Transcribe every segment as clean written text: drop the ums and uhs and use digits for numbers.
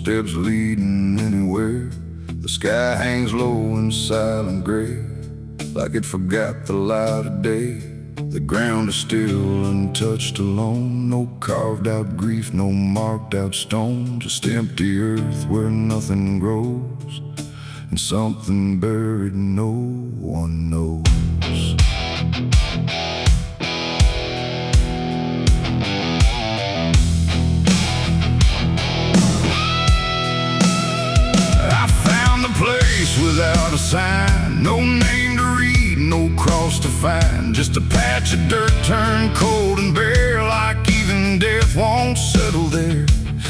steps leading anywhere. The sky hangs low in silent gray, like it forgot the light of day. The ground is still untouched alone, no carved out grief, no marked out stone. Just empty earth where nothing grows, and something buried no one knows. Without a sign, no name to read, no cross to find. Just a patch of dirt turned cold and bare, like even death won't settle there.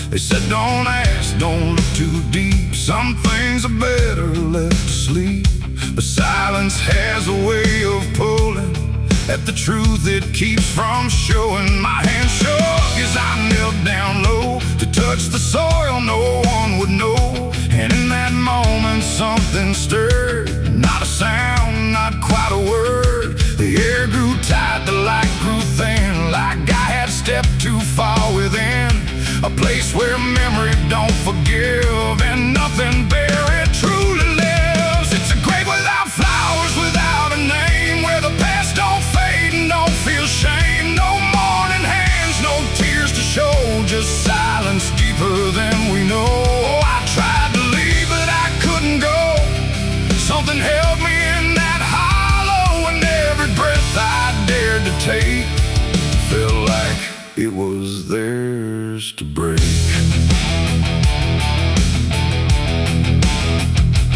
They said don't ask, don't look too deep, some things are better left asleep. But silence has a way of pulling at the truth it keeps from showing. My hand shook as I knelt down low to touch the soil no one would know. And in that moment something stirred, not a sound, not quite a word. The air grew tight, the light grew thin, like I had stepped too far within a place where memory don't forgive and nothing buried truly lives. It's a grave without flowers, without a name, where the past don't fade and don't feel shame. No mourning hands, no tears to show, just silence deeper than we know. I tried to leave, but I couldn't go. Something held me in that hollow, and every breath I dared to take felt like it was theirs to break.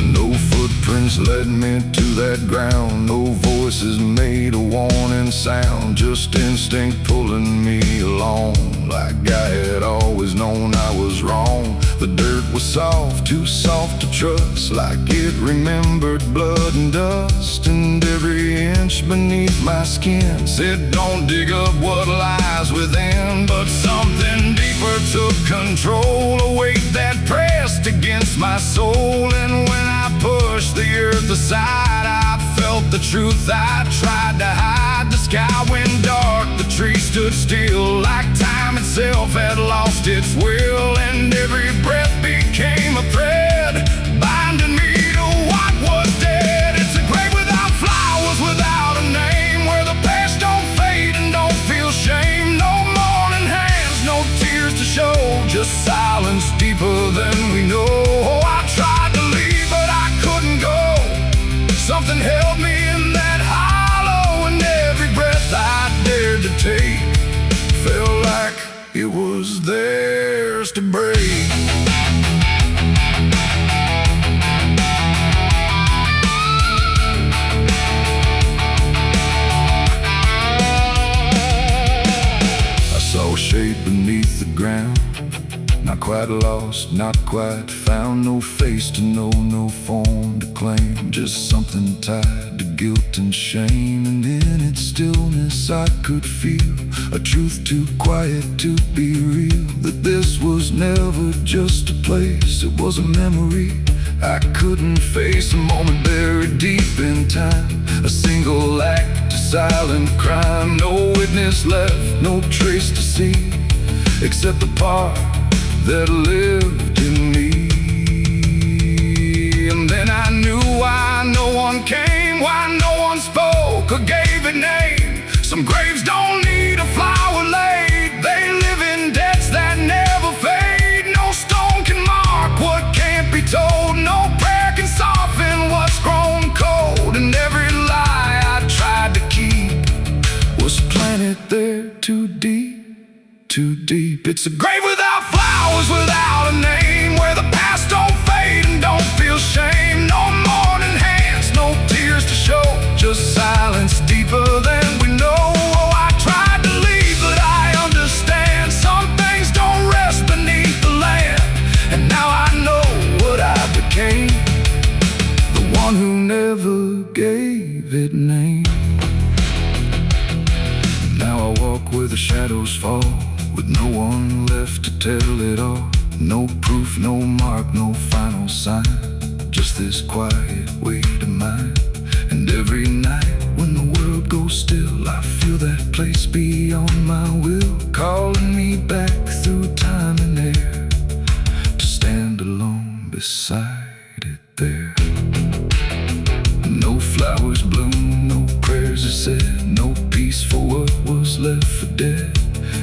No footprints led me to that ground, no voices made a warning sound, just instinct pulling me along, like I had always known I was wrong. The dirt was soft, too soft to trust, like it remembered blood and dust. And every inch beneath my skin said don't dig up what lies within. But something deeper took control, a weight that pressed against my soul. And when I pushed the earth aside, I felt the truth I tried to hide. The sky went dark, the trees stood still, like time itself had lost its will. And every breath became a thread, binding me to what was dead. It's a grave without flowers, without a name, where the past don't fade and don't feel shame. No mourning hands, no tears to show, just silence deeper than we know. I tried to leave, but I couldn't go. Something held me in that hollow, and every breath I dared to take felt like it was theirs to break. I saw a shape beneath the ground, not quite lost, not quite found. No face to know, no form to claim, just something tied to guilt and shame. And in its stillness I could feel a truth too quiet to be real, that this was never just a place, it was a memory I couldn't face. A moment buried deep in time, a single act, a silent crime. No witness left, no trace to see, except the part that lived in me. And then I knew why no one came, why no one spoke or gave a name. Some graves don't need a flower laid, they live in debts that never fade. No stone can mark what can't be told, no prayer can soften what's grown cold. And every lie I tried to keep was planted there too deep, too deep. It's a grave without flowers, without a name, where the past don't fade and don't feel shame. No mourning hands, no tears to show, just silence deeper than we know. Oh, I tried to leave, but I understand some things don't rest beneath the land. And now I know what I became, the one who never gave it name. Now I walk where the shadows fall, with no one left to tell it all. No proof, no mark, no final sign, just this quiet weight of mine. And every night when the world goes still, I feel that place beyond my will, calling me back through time and air to stand beside it there. No flowers bloom, no prayers are said, no peace for what was left for dead.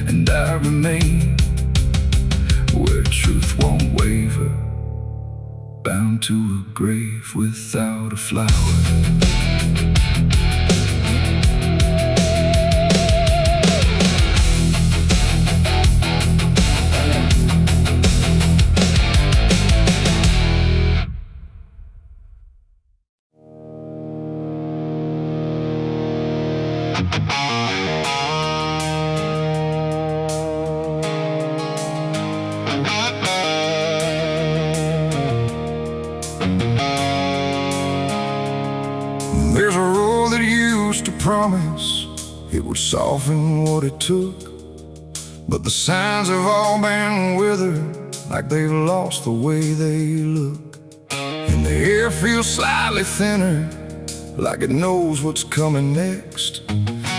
And I remain where truth won't waver, bound to a grave without a flower. There's a road that used to promise it would soften what it took, but the signs have all been withered, like they've lost the way they look. And the air feels slightly thinner, like it knows what's coming next.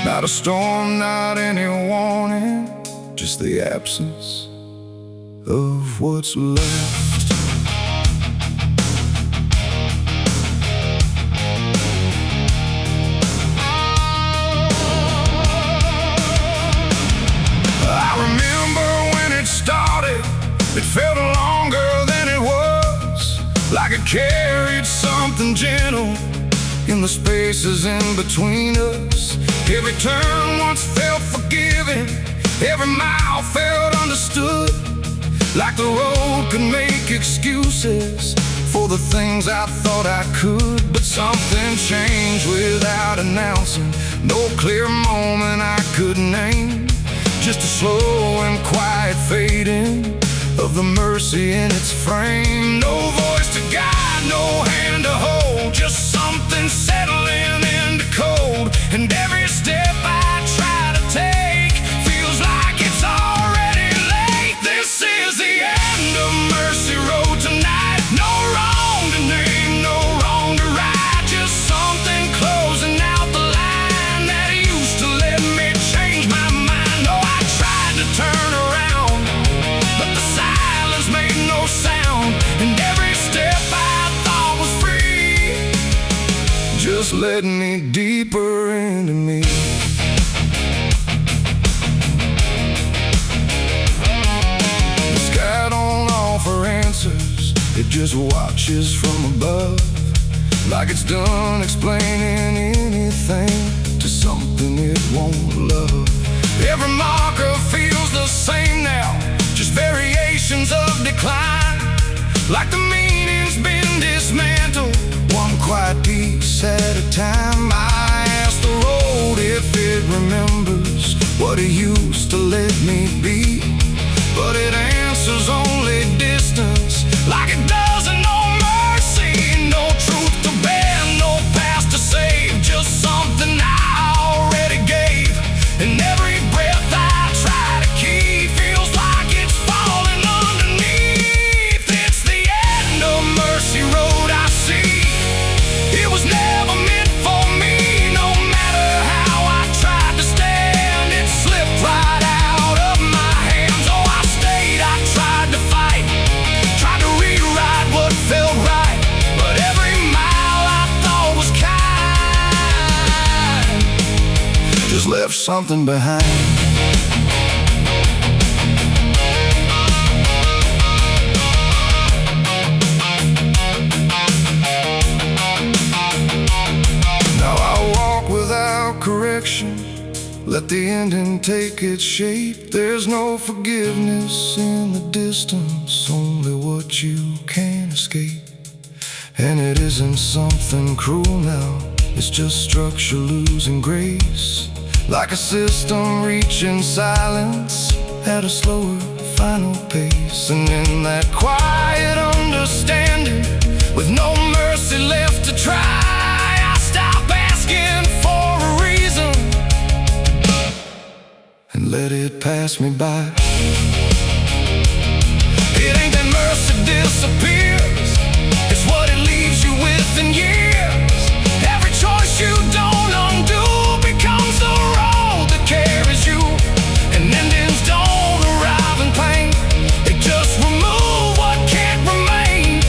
Not a storm, not any warning, just the absence of what's left. It felt longer than it was, like it carried something gentle in the spaces in between us. Every turn once felt forgiving, every mile felt understood, like the road could make excuses for the things I thought I could. But something changed without announcing, no clear moment I could name, just a slow and quiet fading of the mercy in its frame. No voice to guide, no hand to hold, just something settling into cold. And every step I try to take feels like it's already late. This is the end of Mercy Road tonight. No wrong to name, no wrong to right, just something closing out the line that used to let me change my mind. No, I tried to turn around, but the silence made no sound, and every step I thought was free just led me deeper into me. The sky don't offer answers, it just watches from above, like it's done explaining anything to something it won't love. Every marker feels the same now, just variations of decline, like the meaning's been dismantled, one quiet piece at a time. I ask the road if it remembers what it used to let me be, but it answers only distance, like it doesn't know mercy. No truth to bear, no past to save, just something I already gave. And every breath I try to keep feels like it's falling underneath. It's the end of Mercy Road, I see. It was never meant for me, no matter how I tried to stand. It slipped right out of my hands. Oh, I stayed, I tried to fight, tried to rewrite what felt right, but every mile I thought was kind just left something behind. Now I walk without correction, let the ending take its shape. There's no forgiveness in the distance, only what you can't escape. And it isn't something cruel now, it's just structure losing grace, like a system reaching silence at a slower final pace. And in that quiet understanding, with no mercy left to try, I stop asking for a reason and let it pass me by. It ain't that mercy disappears, it's what it leaves you with in years. Every choice you don't undo becomes the road that carries you, and endings don't arrive in pain, they just remove what can't remain.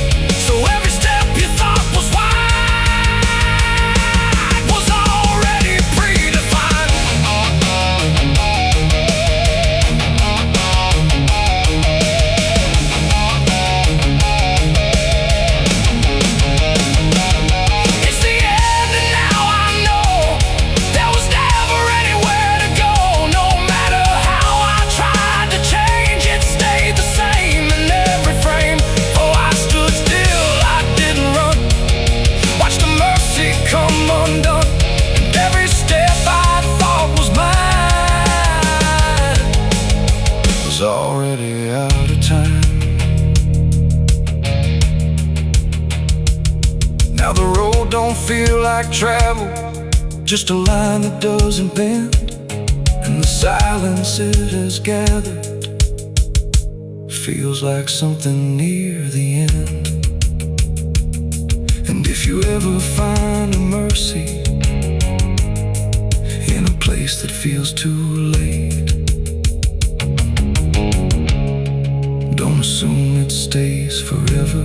was already out of time. Now the road don't feel like travel, just a line that doesn't bend. And the silence it has gathered feels like something near the end. And if you ever find a mercy in a place that feels too late, don't assume it stays forever.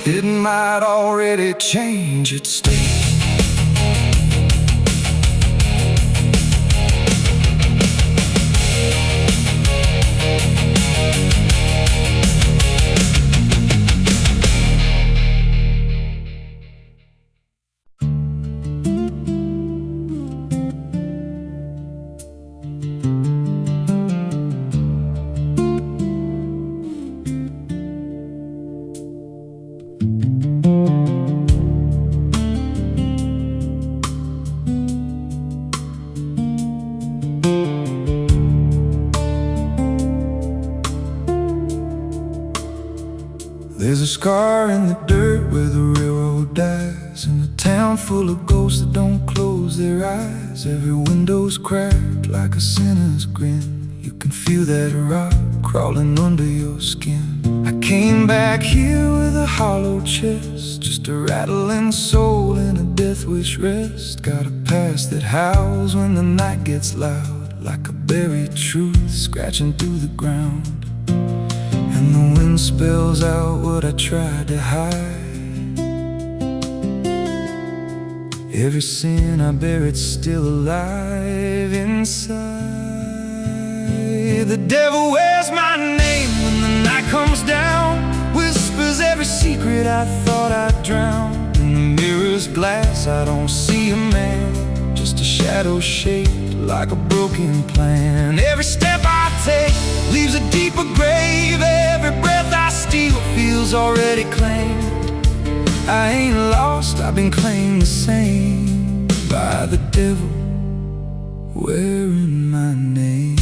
It might already change its state. There's a scar in the dirt where the railroad dies, in a town full of ghosts that don't close their eyes. Every window's cracked like a sinner's grin. You can feel that rock crawling under your skin. I came back here with a hollow chest, just a rattling soul in a death wish rest. Got a past that howls when the night gets loud, like a buried truth scratching through the ground. And the wind spells out what I tried to hide. Every sin I bear, it's still alive inside. The devil wears my name when the night comes down, whispers every secret I thought I'd drown. In the mirror's glass I don't see a man, just a shadow shaped like a broken plan. Every step I take leaves a deeper grave. Every breath I steal feels already claimed. I ain't lost, I've been claimed the same by the devil wearing my name.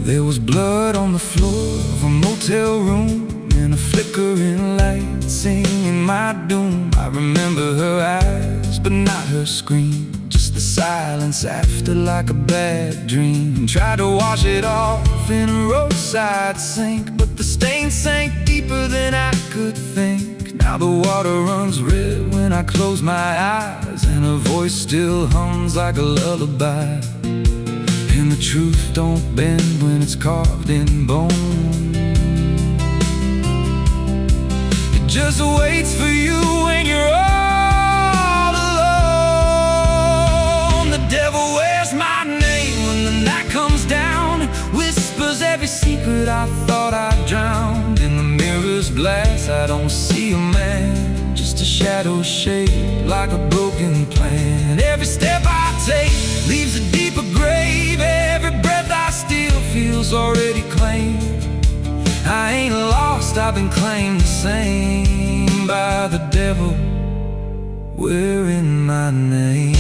There was blood on the floor of a motel room, and a flickering light singing my doom. I remember her eyes, but not her scream, just the silence after like a bad dream. Tried to wash it off in a roadside sink, but the stain sank deeper than I could think. Now the water runs red when I close my eyes, and her voice still hums like a lullaby. And the truth don't bend when it's carved in bone. It just waits for you when you're all alone. The devil wears my name when the night comes down, whispers every secret I thought I'd drowned. In the mirror's glass I don't see a man, just a shadow shaped like a broken plan. Every step I take leaves a deeper grave. Every breath I steal feels already claimed. I ain't lost, I've been claimed the same by the devil wearing my name.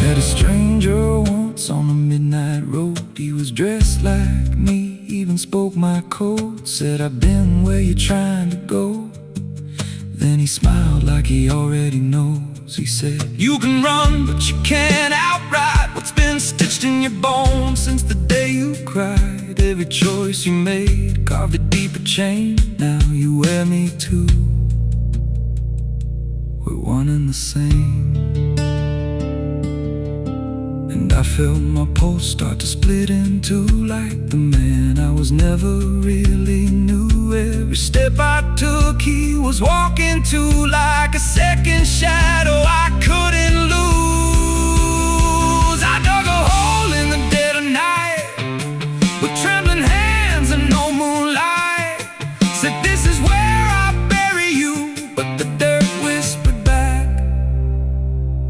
Met a stranger once on a midnight road. He was dressed like me, even spoke my code. Said, I've been where you're trying to go. Then he smiled like he already knows. He said, you can run, but you can't outride what's been stitched in your bones since the day you cried. Every choice you made carved a deeper chain. Now you wear me too. We're one and the same. And I felt my pulse start to split in two, like the man I was never really knew. Every step I took, he was walking to, like a second shadow I couldn't lose. I dug a hole in the dead of night with trembling hands and no moonlight. Said, this is where I bury But the dirt whispered back,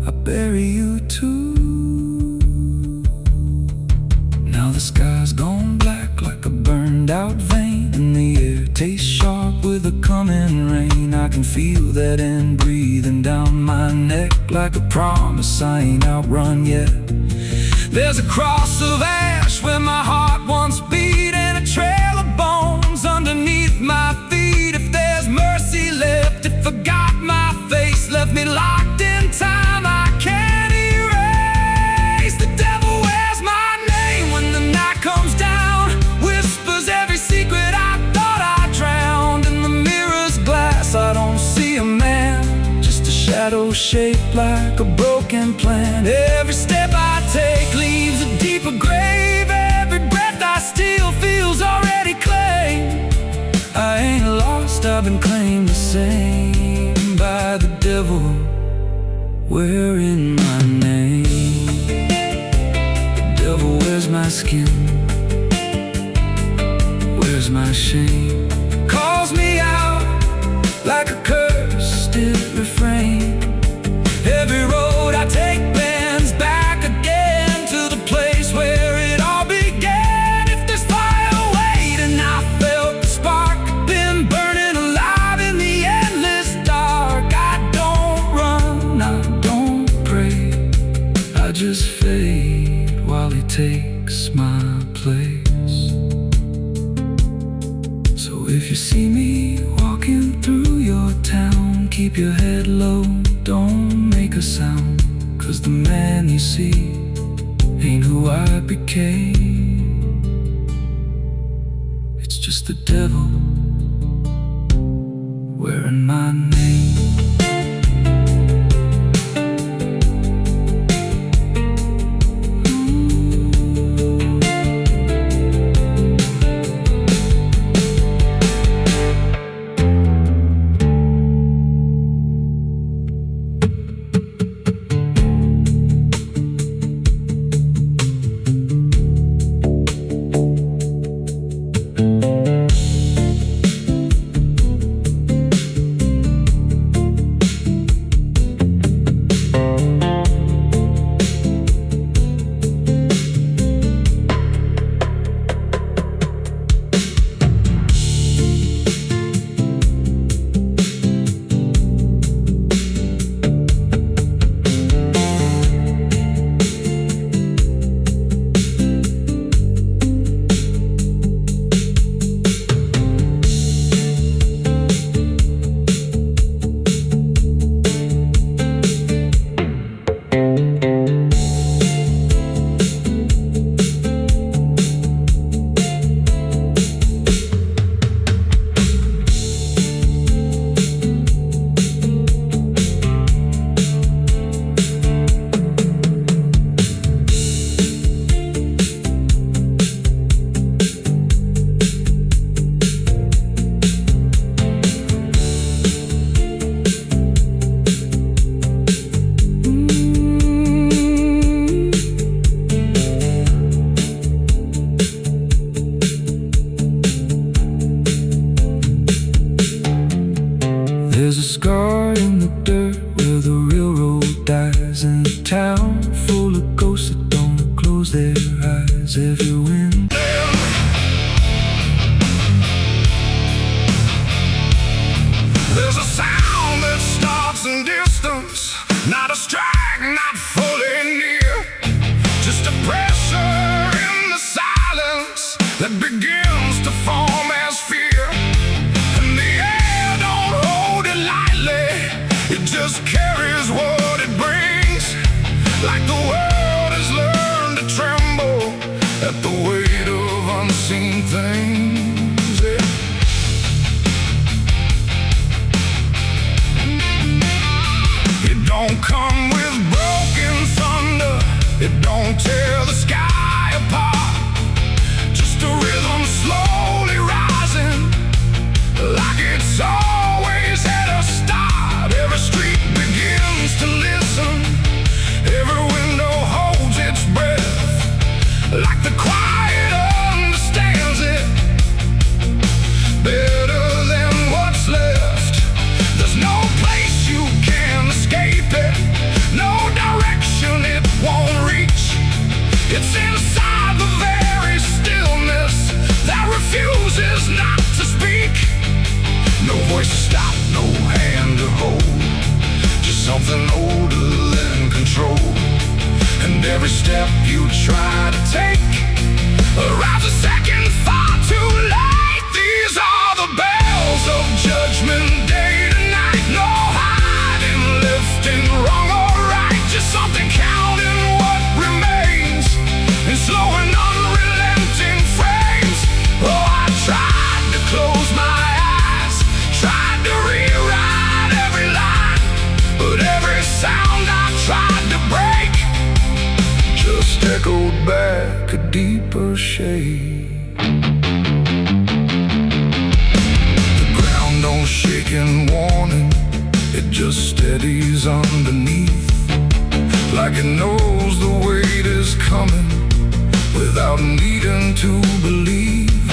"I bury you too." Now the sky's gone black like a burned out vein, and the air tastes sharp with the coming rain. I can feel that end breathing down my neck like a promise I ain't outrun yet. There's a cross of ash where my heart once beat, and a trail of bones underneath my feet. If there's mercy left, it forgot my face, left me locked in time I can't erase. The devil wears my name when the night comes down, whispers every secret I thought I drowned. In the mirror's glass I don't see a man, just a shadow shaped like a broken plan. Every step I take leaves a deeper grave. Every breath I steal feels already claimed. I ain't lost, I've been claimed the same by the devil wearing my name. The devil wears my skin, wears my shame, calls me out like a cursed refrain. Every road I take bends back again to the place where it all began. If there's fire waiting, I felt the spark, been burning alive in the endless dark. I don't run, I don't pray, I just fade while he takes my place. So if you see me walking through your town, keep your head low, don't make a sound, 'cause the man you see ain't who I became. It's just the devil wearing my name. There's a scar in the dirt where the railroad dies, in a town full of ghosts that don't close their eyes. Every wind there's a sound that starts in distance, not a strike, not fully near, just a pressure in the silence that begins to form as fear. And the air don't hold it lightly, it just carries what it brings, like the world has learned to tremble at the weight of unseen things. Yeah. It don't come with broken thunder, it don't tear the sky apart, just a rhythm every step you try to take arrives a second far too late. These are the bells of judgment day to night. No hiding, lifting, wrong or right, just something counting what remains in slow and unrelenting frames. Oh, I tried to close my eyes, tried to rewrite every line, but every sound I tried to break just echoed back a deeper shade. The ground don't shake in warning, it just steadies underneath, like it knows the weight is coming without needing to believe.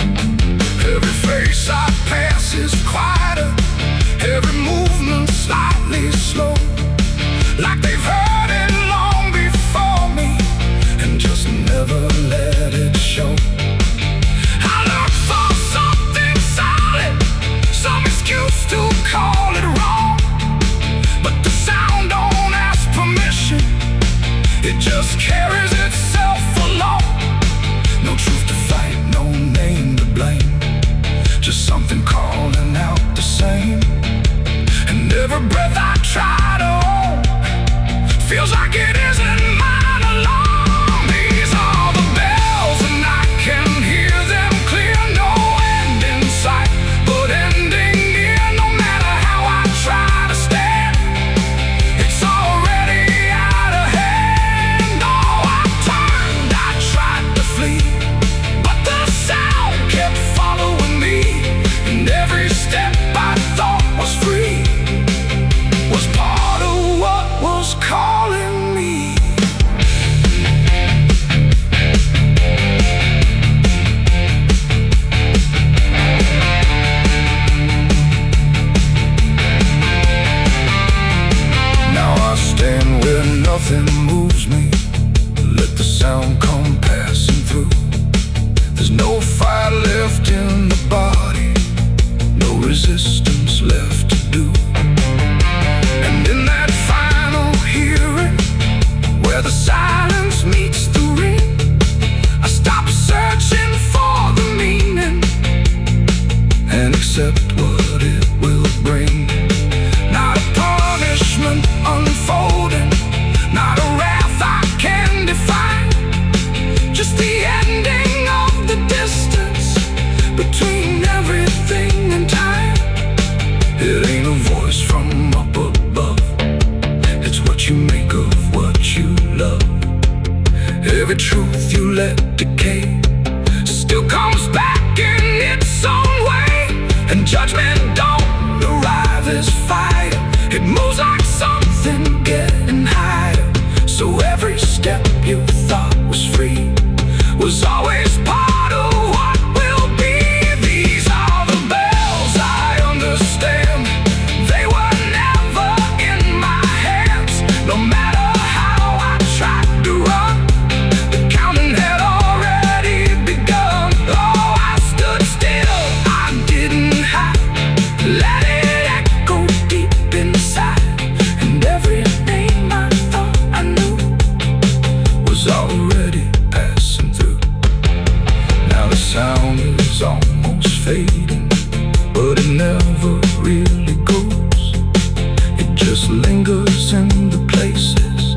Every face I pass is quieter, every movement slightly slow, like they've heard it long before me and just never let it show. I look for something solid, some excuse to call it wrong, but the sound don't ask permission, it just carries itself along. No truth to fight, no name to blame, just something calling out the same. And every breath I try to hold feels like it isn't mine alone. These are the bells and I can hear them clear. No end in sight, but ending near. No matter how I try to stand, it's already out of hand. Oh, I turned, I tried to flee, but the sound kept following me, and every step I thought was free was part of what was calling me. Now I stand where nothing moves me, let the sound come passing through. There's no fire left in the body, no resistance left to do. And in that final hearing, where the silence meets the ring, I stop searching for the meaning and accept what it will bring. Not a punishment unfolding, not a wrath I can define, just the ending of the distance between everything and time. It ain't a voice from up above, it's what you make of what you love. Every truth you let decay still comes back in its own way, and judgment don't arrive as fire, it moves like something getting higher. So every step you thought was free was always part of what will be. These are the bells I understand, they were never in my hands. No matter how I tried to run, the counting had already begun. Oh, I stood still, I didn't hide, let it echo deep inside, and every name I thought I knew was already passing through. Now the sound is almost fading, but it never really goes. It just lingers in the places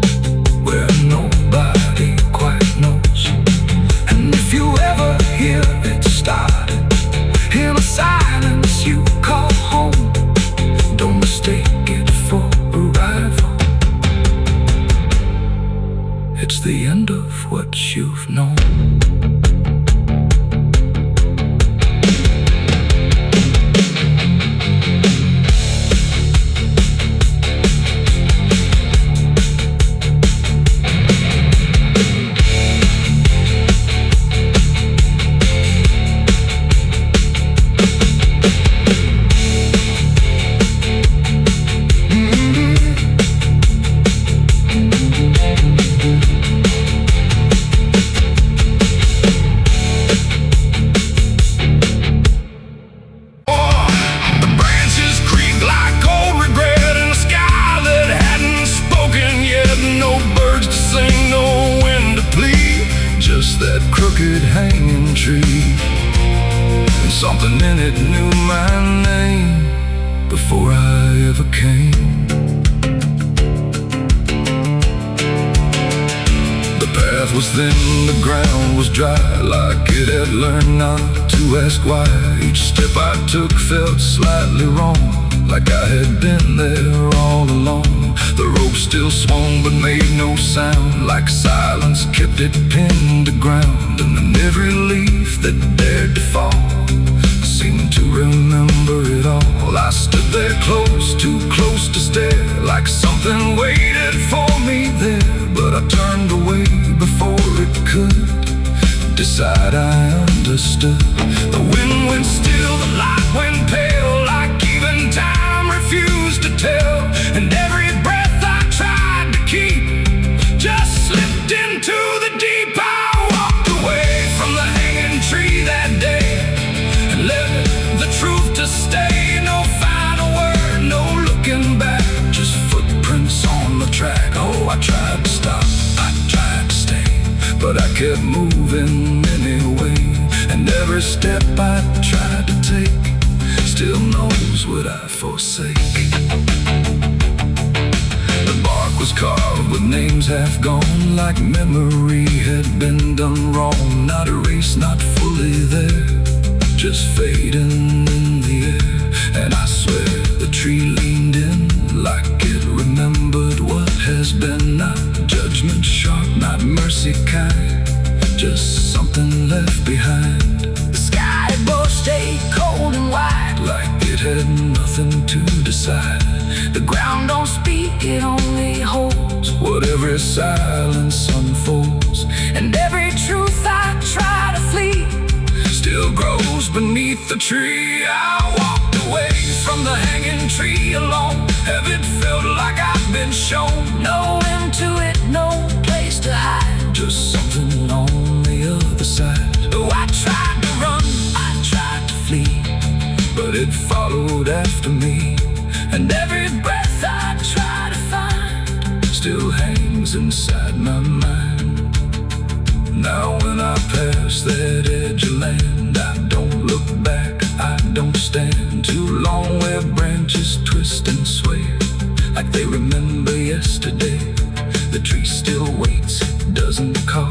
where nobody quite knows. And if you ever hear it started in a silence you call home, don't mistake it for arrival, it's the end of what you've known. sacred hanging tree, and something in it knew my name before I ever came. The path was thin, the ground was dry, like it had learned not to ask why. Each step I took felt slightly wrong, like I had been there all along. The rope still swung but made no sound, like silence kept it pinned to ground. And then every leaf that dared to fall seemed to remember it all. I stood there close, too close to stare, like something waited for me there. But I turned away before it could decide I understood. The wind went still, the light went pale, like even time refused to tell. And every breath I tried to keep just slipped into the deep. I walked away from the hanging tree that day and left the truth to stay. No final word, no looking back, just footprints on the track. Oh, I tried to stop, I tried to stay, but I kept moving anyway. And every step I tried to take still knows what I forsake. The bark was carved with names half gone, like memory had been done wrong. Not erased, not fully there, just fading in the air. And I swear the tree leaned in, like it remembered what has been. Not judgment sharp, not mercy kind, just something left behind. The sky above stayed cold and white, like it had nothing to decide. The ground don't speak, it only holds what every silence unfolds. And every truth I try to flee still grows beneath the tree. I walked away from the hanging tree alone. Heaven felt like I'd been shown. No end to it, no place to hide, just something on the other side. Oh, I tried to run, I tried to flee, but it followed after me. And every breath I try to find still hangs inside my mind. Now when I pass that edge of land, I don't look back, I don't stand too long where branches twist and sway, like they remember yesterday. The tree still waits, doesn't call,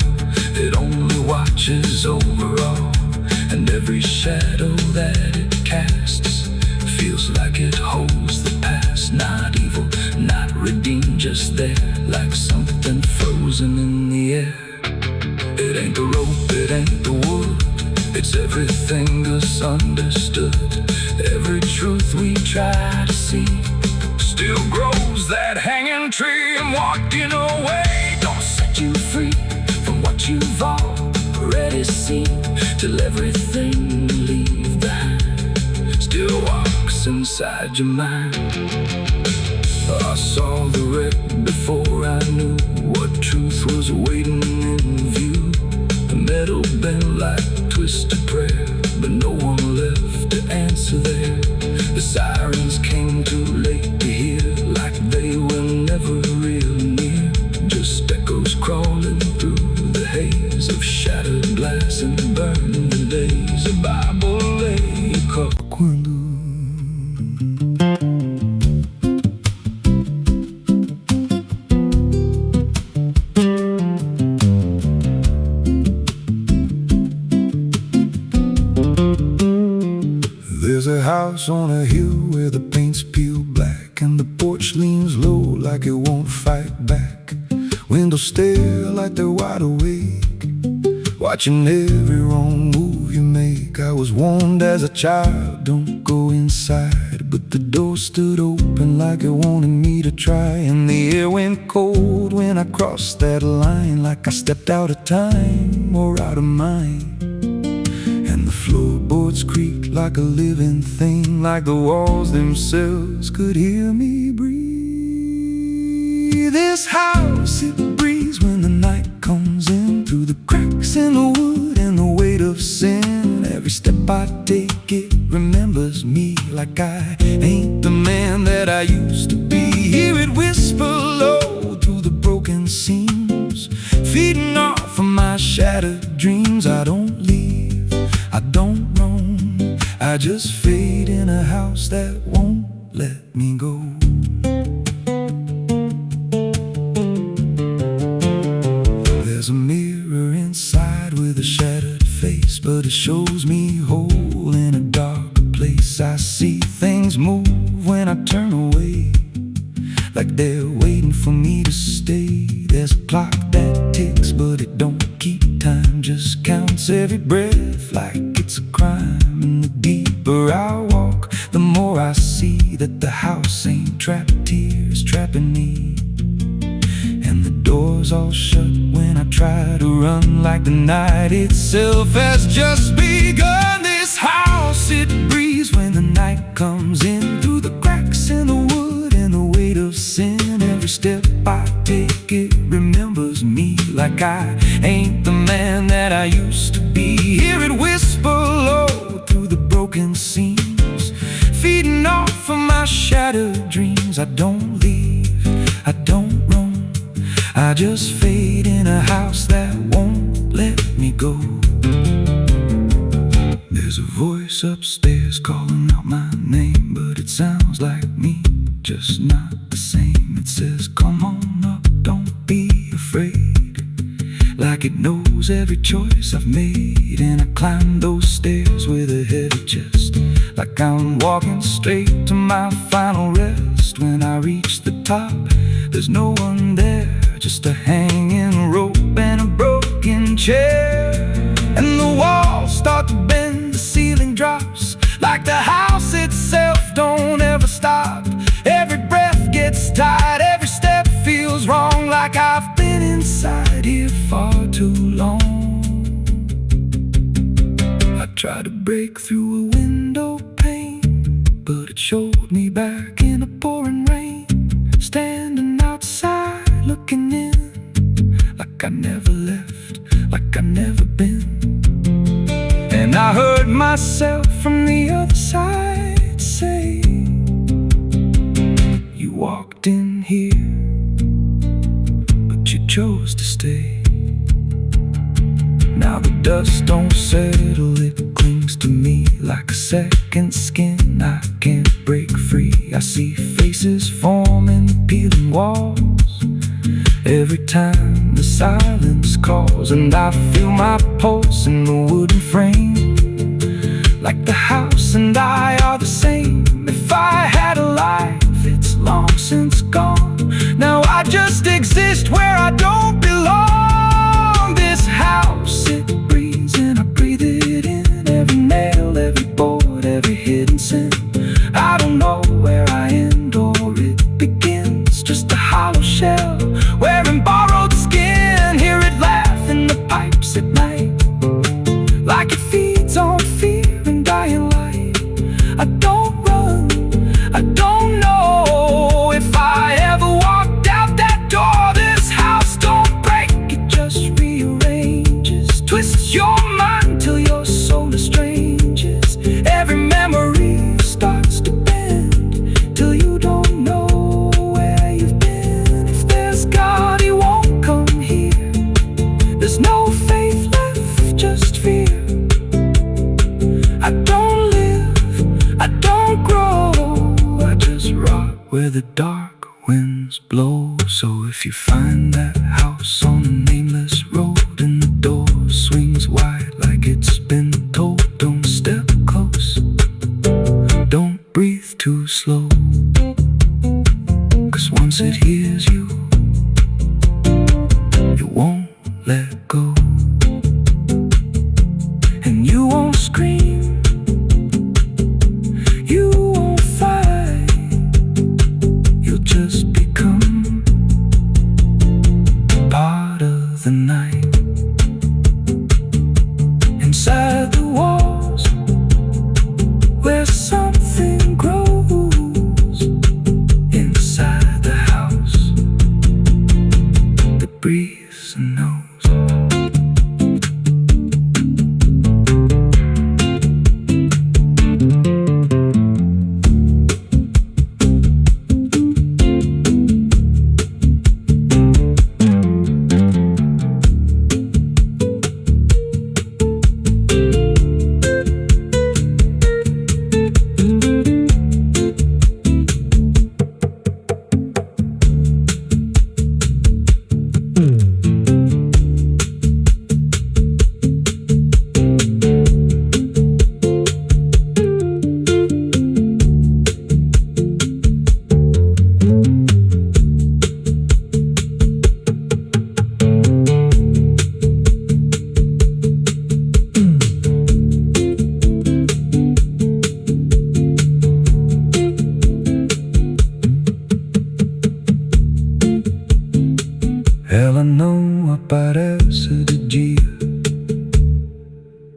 it only watches over all. And every shadow that it casts feels like it holds the past. Not evil, not redeemed, just there, like something frozen in the air. It ain't the rope, it ain't the wood, it's everything misunderstood. Every truth we try to see still grows that hanging tree. And walking away don't set you free from what you've already seen, till everything you leave behind still walks inside your mind. I saw the wreck before I knew what truth was waiting in view. The metal bent like twisted prayer, but no one left to answer there. The sirens came too late to hear, like they were never real near, just echoes crawling through the haze of shattered glass and burning days. A Bible lay quando there's a house on a hill where the paint's peeled black, and the porch leans low like it won't fight back. Windows stare like they're wide awake, watching every wrong move you make. I was warned as a child, don't go inside, but the door stood open like it wanted me to try. And the air went cold when I crossed that line, like I stepped out of time or out of mind. And the floorboards creaked like a living thing, like the walls themselves could hear me breathe. This house, it breathes when the night comes in, through the cracks in the wood and the weight of sin. Every step I take, it remembers me, like I ain't the man that I used to be. Hear it whisper low through the broken seams, feeding off of my shattered dreams. dreams. I don't leave, I don't roam, I just fade in a house that won't let me go. There's a mirror inside with a shattered face, but it shows me whole in a dark place. I see things move when I turn away, like they're waiting for me to stay. There's a clock that ticks, but it don't keep time, just counts every breath like it's a crime. And the deeper I walk, the more I see that the house ain't trapped here, it's trapping me. And the doors all shut when I try to run, like the night itself has just begun. This house, it breathes when the night comes in, through the cracks in the wood and the weight of sin. Every step I take, it remembers me, like I ain't the man that I used to be. Hear it whisper low through the broken seams, feeding off of my shattered dreams. I don't leave, I don't roam, I just fade in a house that won't let me go. There's a voice upstairs calling out my name, but it sounds like me, just not the same. It says, come on up, don't be afraid, like it knows every choice I've made. And I climb those stairs with a heavy chest, like I'm walking straight to my final rest. When I reach the top, there's no one there, just a hanging rope and a broken chair. And the walls start to bend, the ceiling drops, like the house itself don't ever stop. Every breath gets tight, every step feels wrong, like I've been inside here far too long. I tried to break through a window pane, but it showed me back in a pouring rain, standing outside looking in, like I never left, like I never been. And I heard myself from the other side say, you walked in here, but you chose to stay. Now the dust don't settle, it clings to me like a second skin. I can't break free. I see faces forming the peeling walls every time the silence calls. And I feel my pulse in the wooden frame, like the house and I are the same. If I had a life, it's long since gone. Now I just exist where I don't belong. This house, it breathes and I breathe it in. Every nail, every board, every hidden sin. I don't know where I end or it begins, just a hollow shell wearing borrowed skin. Hear it laugh in the pipes at night, like it feeds on fear and dying light. I don't run, I don't know if I ever walked out that door. This house don't break, it just rearranges, twists your mind till your soul estranges. Every memory starts to bend till you don't know where you've been. If there's God, he won't come here. There's no faith left, just fear. I don't live, I don't grow, I just rot where the dark winds blow. So if you find that house on a nameless road and the door swings wide like it's been told, don't step close, don't breathe too slow, 'cause once it hears you, it won't let go. And you won't scream, you won't fight, you'll just become part of the night. Inside the walls, where something grows, inside the house that breathes and knows. parece de dia.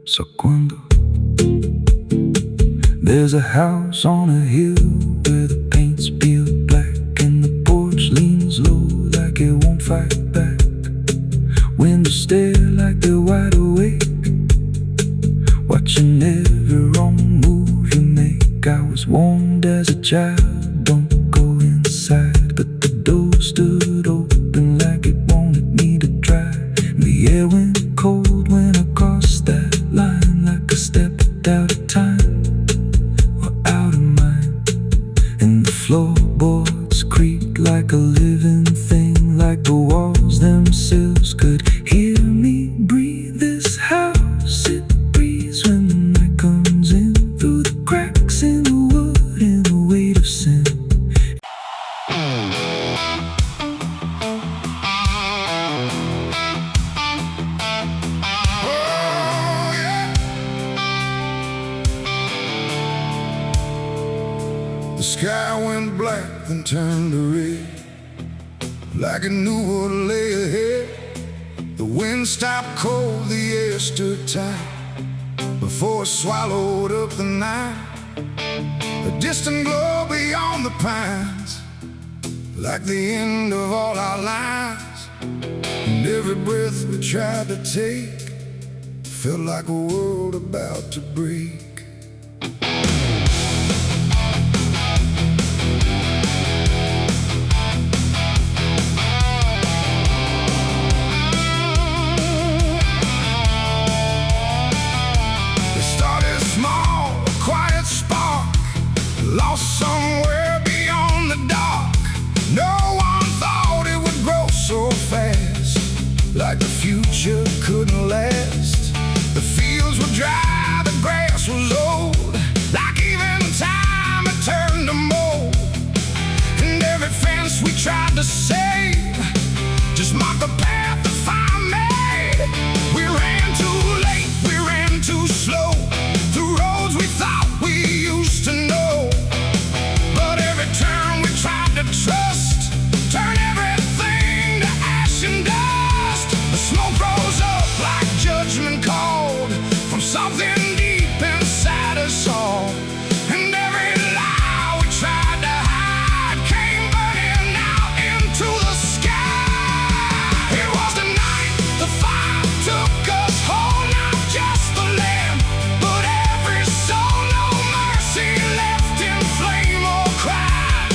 Só quando there's a house on a hill where the paint's peeled black and the porch leans low like it won't fight back. Windows stare like they're wide awake, watching every wrong move you make. I was warned as a child, don't go inside, but the door stood open like it wanted me to try. The air went cold when I crossed that line, like I stepped out of time or out of mind. And the floorboards creaked like a living thing, like the walls themselves could hear me breathe. This house, it breathes when the night comes in, through the cracks in the wood and the weight of sin. The sky went black, then turned to red, like it knew what lay ahead. The wind stopped cold, the air stood tight, before it swallowed up the night. A distant glow beyond the pines, like the end of all our lives. And every breath we tried to take felt like a world about to break. Lost somewhere beyond the dark. No one thought it would grow so fast, like the future couldn't last. The fields were dry, the grass was old, like even time had turned to mold. And every fence we tried to save just marked the path the fire made. We ran too late, we ran too slow, through roads we thought we used to know. Turn we tried to trust, turn everything to ash and dust. The smoke rose up like judgment called from something deep inside us all. And every lie we tried to hide came burning out into the sky. It was the night the fire took us whole, not just the land, but every soul. No mercy left in flame or cry,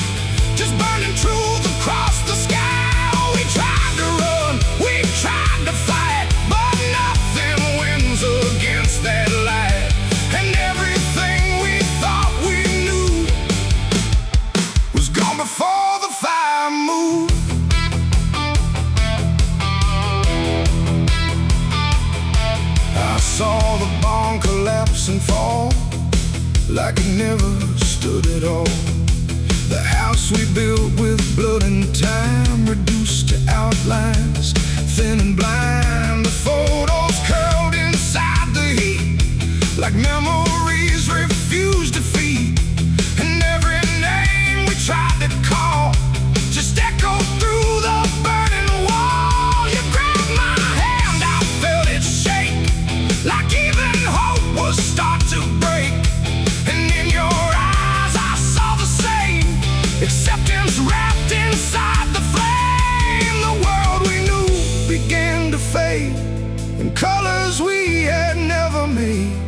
just burning truth across the sky. We tried to run, we tried to fight, but nothing wins against that light. And everything we thought we knew was gone before the fire moved. I saw the barn collapse and fall, like it never stood at all. The house we built with blood and time, reduced to outlines, thin and blind. The photos curled inside the heat, like memories refused defeat. And every name we tried to call just echoed through the burning wall. You grabbed my hand, I felt it shake, like even hope was start to break. And in your eyes I saw the same, acceptance wrapped inside the flame. The world we knew began to fade in colors we had never made.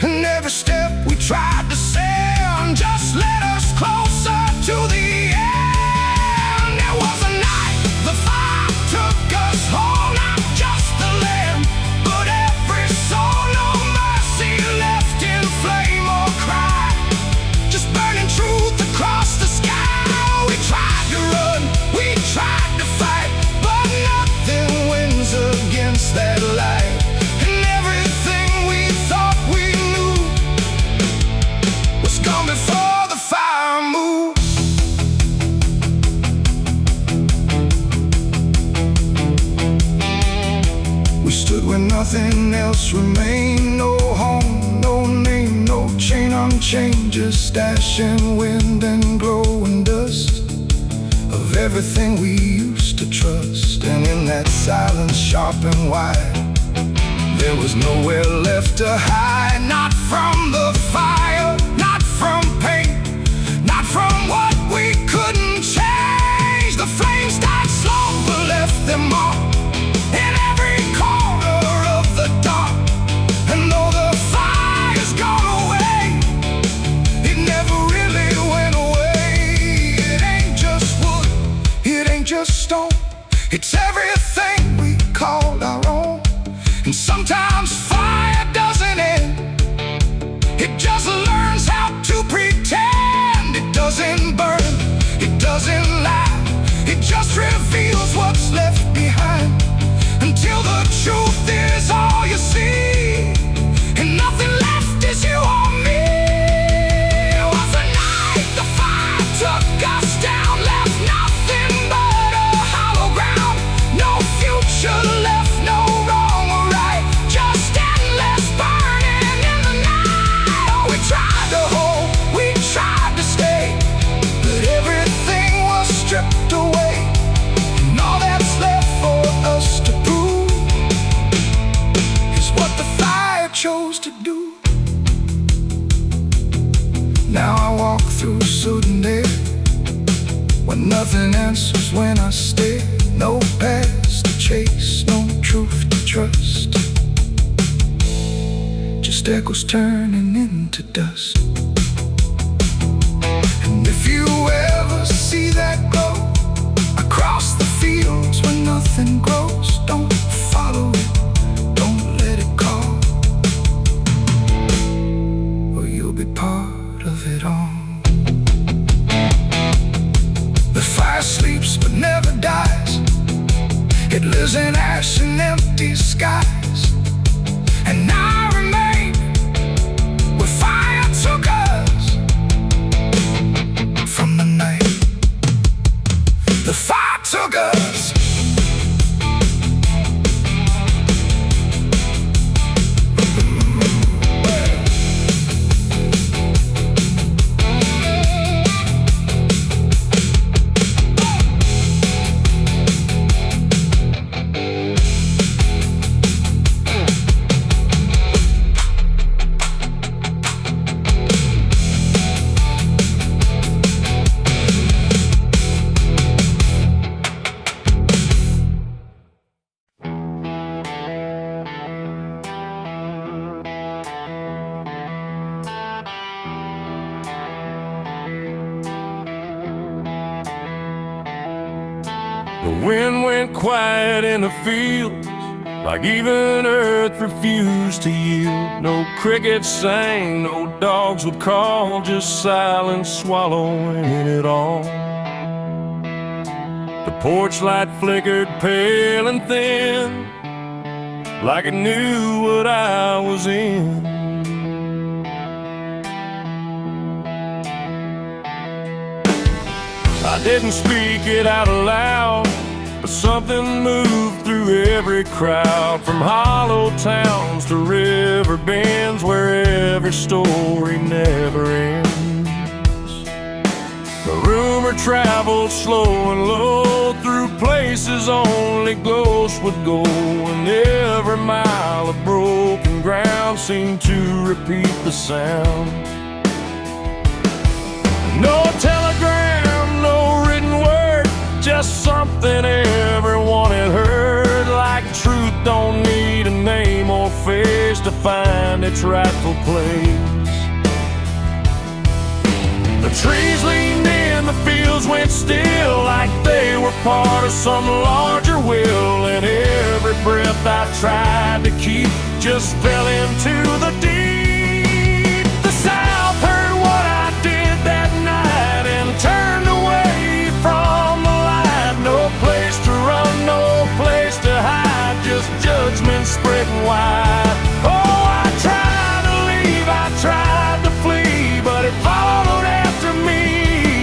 And every step we tried to send just led us closer to the end. It was a night the fire took us whole, not just the land, but every soul. No mercy left in flame or cry, just burning truth across the sky. We tried to run, we tried to fight, but nothing wins against that light. And everything we thought we knew was gone before the fire moved. We stood where nothing else remained, no home, no name, no chain unchained, just ash and wind and glow and dust of everything we used to to trust. And in that silence, sharp and wide, there was nowhere left to hide. Not from the fire, not from pain, not from what we couldn't change. The flames died slow but left them all in every corner of the dark. And though the fire's gone away, it never really went away. It ain't just wood, it ain't just stone, it's everything we called our own. And sometimes fire doesn't end, it just learns how to pretend. It doesn't burn, it doesn't lie, it just reveals what's left behind, until the truth is all you see, and nothing left is you or me. It was the night the fire took us down, left nothing but a hollow ground. No future left, no wrong or right, just endless burning in the night. Oh, we tried to hold, we tried to stay, but everything was stripped away. And all that's left for us to prove is what the fire chose to do. Now I walk through sudden air, when nothing answers when I stare. No past to chase, no truth to trust, just echoes turning into dust. And if you ever see that glow across the fields where nothing grows, don't follow it, don't let it call, or you'll be part of it all. The fire sleeps but never dies, it lives in ash and empty skies. And I remain where fire took us from the night the fire took us. The wind went quiet in the fields, like even earth refused to yield. No crickets sang, no dogs would call, just silence swallowing it all. The porch light flickered pale and thin, like it knew what I was in. I didn't speak it out loud, but something moved through every crowd, from hollow towns to river bends, where every story never ends. The rumor traveled slow and low through places only ghosts would go, and every mile of broken ground seemed to repeat the sound. No telegram, no written word, just something everyone had heard, like truth don't need a name or face to find its rightful place. The trees leaned in, the fields went still, like they were part of some larger will, and every breath I tried to keep just fell into the deep. The South heard what I did that night and turned away from the light. No place to run, no place to hide, just judgment spreading wide. Oh, I tried to leave, I tried to flee, but it followed after me.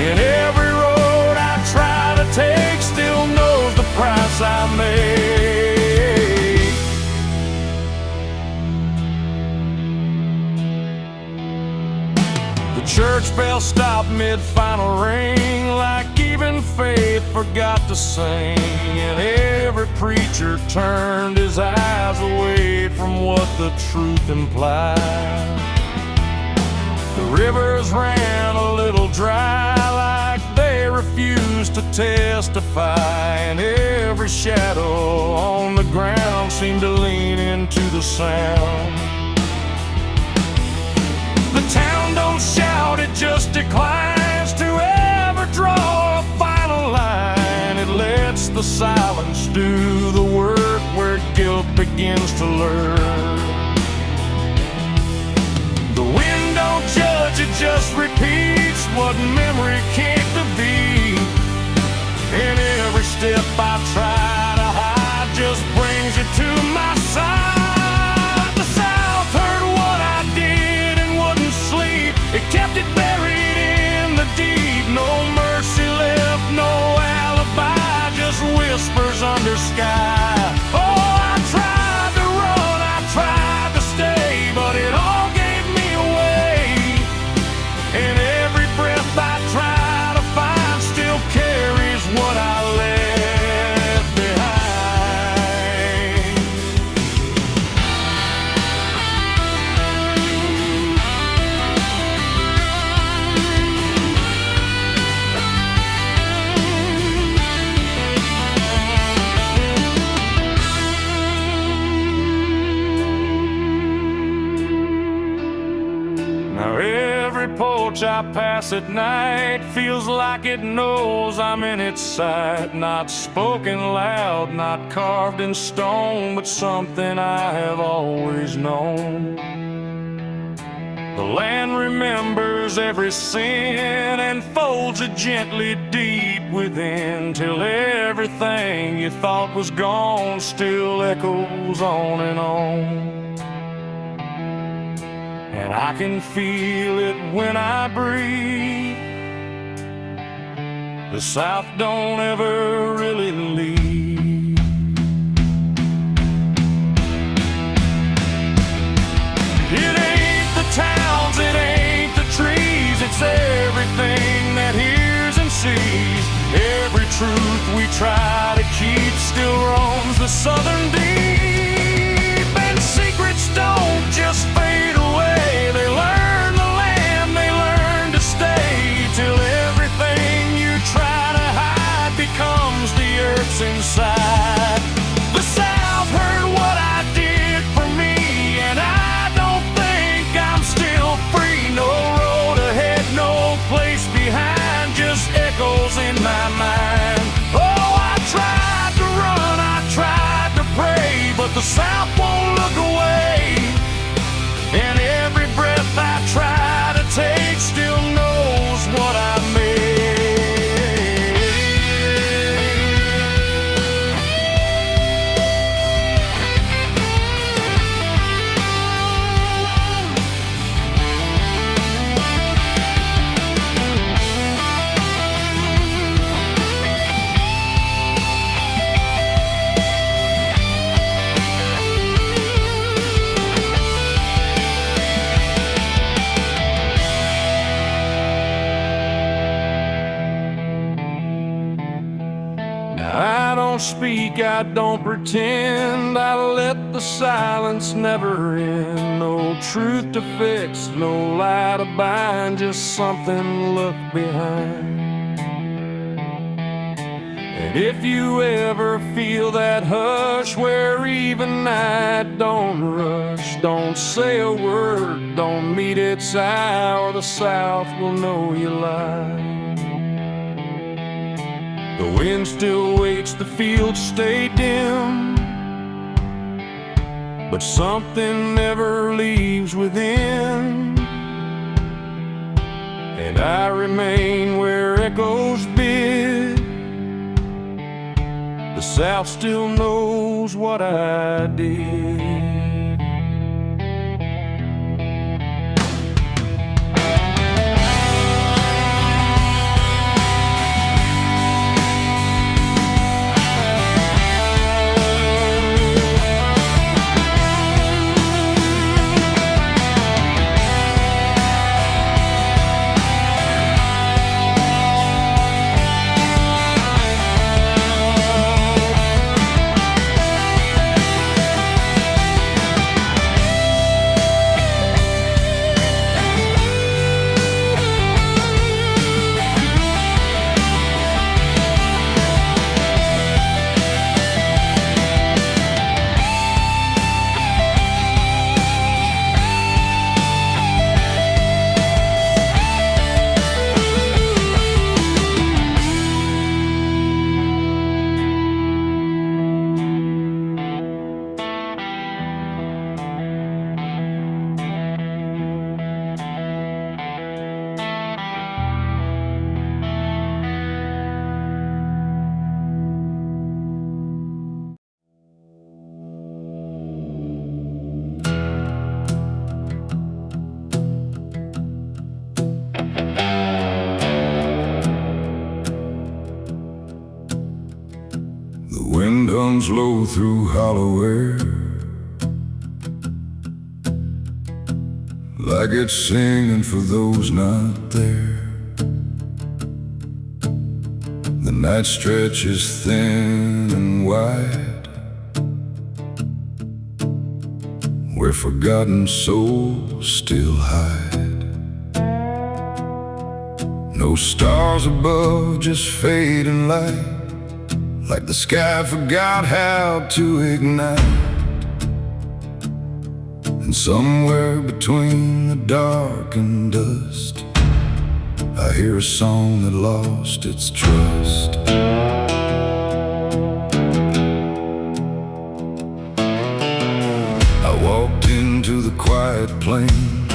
And every road I try to take still knows the price I made. The church bell stopped mid-final ring, like even faith forgot to sing, and every preacher turned his eyes away from what the truth implied. The rivers ran a little dry, like they refused to testify, and every shadow on the ground seemed to lean into the sound. The town don't shout, it just declines to ever draw a final line. It lets the silence do the work where guilt begins to learn. The wind don't judge, it just repeats what memory can't defeat. And every step I try to hide just brings you to my side. The South heard what I did and wouldn't sleep. It kept it buried in the deep. No mercy left, no alibi, just whispers under sky. Oh, I tried to run, I tried to stay, but it all gave me away. And every breath I try to find still carries what I left behind. Now every porch I pass at night feels like it knows I'm in its sight. Not spoken loud, not carved in stone, but something I have always known. The land remembers every sin and folds it gently deep within, till everything you thought was gone still echoes on and on. And I can feel it when I breathe. The South don't ever really leave. It ain't the towns, it ain't the trees, it's everything that hears and sees. Every truth we try to keep still roams the southern deep. And secrets don't just fade away, they learn the land, they learn to stay, till everything you try to hide becomes the earth's inside. The South heard what I did for me, and I don't think I'm still free. No road ahead, no place behind, just echoes in my mind. Oh, I tried to run, I tried to pray, but the South won't look away. And every breath I try to take still knows what I made. I don't speak, I don't pretend, I let the silence never end. No truth to fix, no lie to bind, just something left behind. And if you ever feel that hush where even night don't rush, don't say a word, don't meet its eye, or the South will know you lied. The wind still waits, the fields stay dim, but something never leaves within. And I remain where echoes bid. The South still knows what I did. runs low through hollow air, like it's singing for those not there. The night stretches thin and wide, where forgotten souls still hide. No stars above, just fading light, like the sky forgot how to ignite. And somewhere between the dark and dust, I hear a song that lost its trust. I walked into the quiet plain,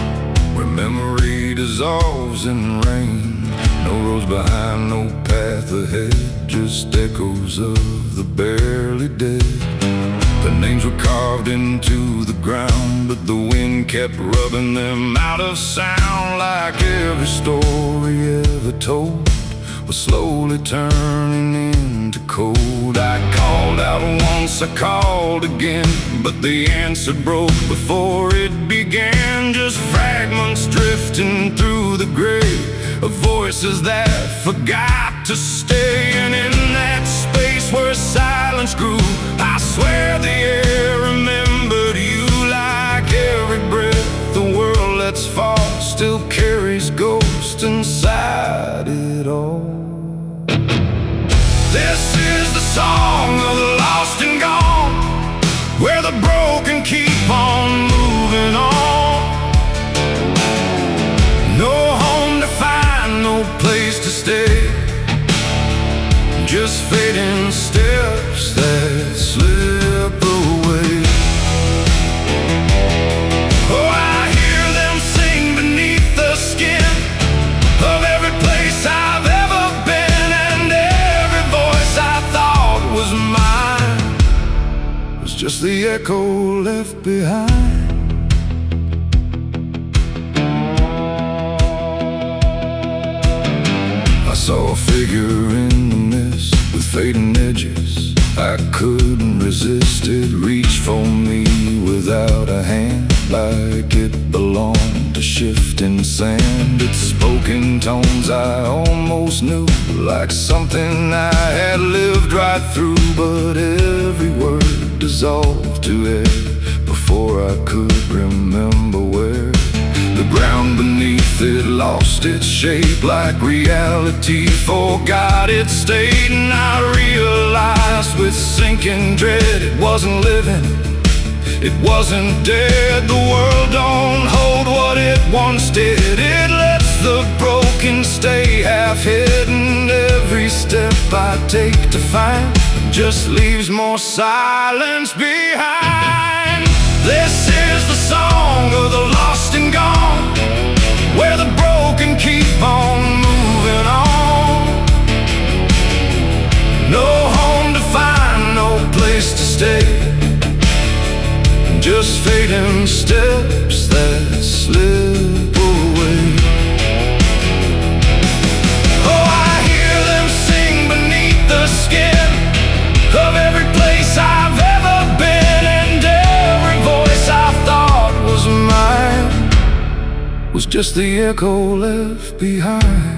where memory dissolves in rain. No roads behind, no path ahead, just echoes of the barely dead. The names were carved into the ground, but the wind kept rubbing them out of sound. Like every story ever told was slowly turning into cold. I called out once, I called again, but the answer broke before it began. Just fragments drifting through the grave of voices that forgot to stay. And in that space where silence grew, I swear the air remembered you. Like every breath the world lets fall still carries ghosts inside it all. This is the song of the lost and gone, where the broken keep on moving on. No home to find, no place to stay, just fading steps that slip away. Oh, I hear them sing beneath the skin of every place I've ever been, and every voice I thought was mine was just the echo left behind. I saw a figure in the mist with fading edges. I couldn't resist it, reached for me without a hand, like it belonged to shifting sand. It spoke in tones I almost knew, like something I had lived right through. But every word dissolved to air before I could remember where. The ground beneath it lost its shape, like reality forgot its state. And I realized with sinking dread, it wasn't living, it wasn't dead. The world don't hold what it once did, it lets the broken stay half hidden. Every step I take to find just leaves more silence behind. This is the song of the lost and gone, where the broken keep on moving on. No home to find, no place to stay, just fading steps that slip away. Oh, I hear them sing beneath the skin of every place I've ever been, and every voice I thought was mine was just the echo left behind.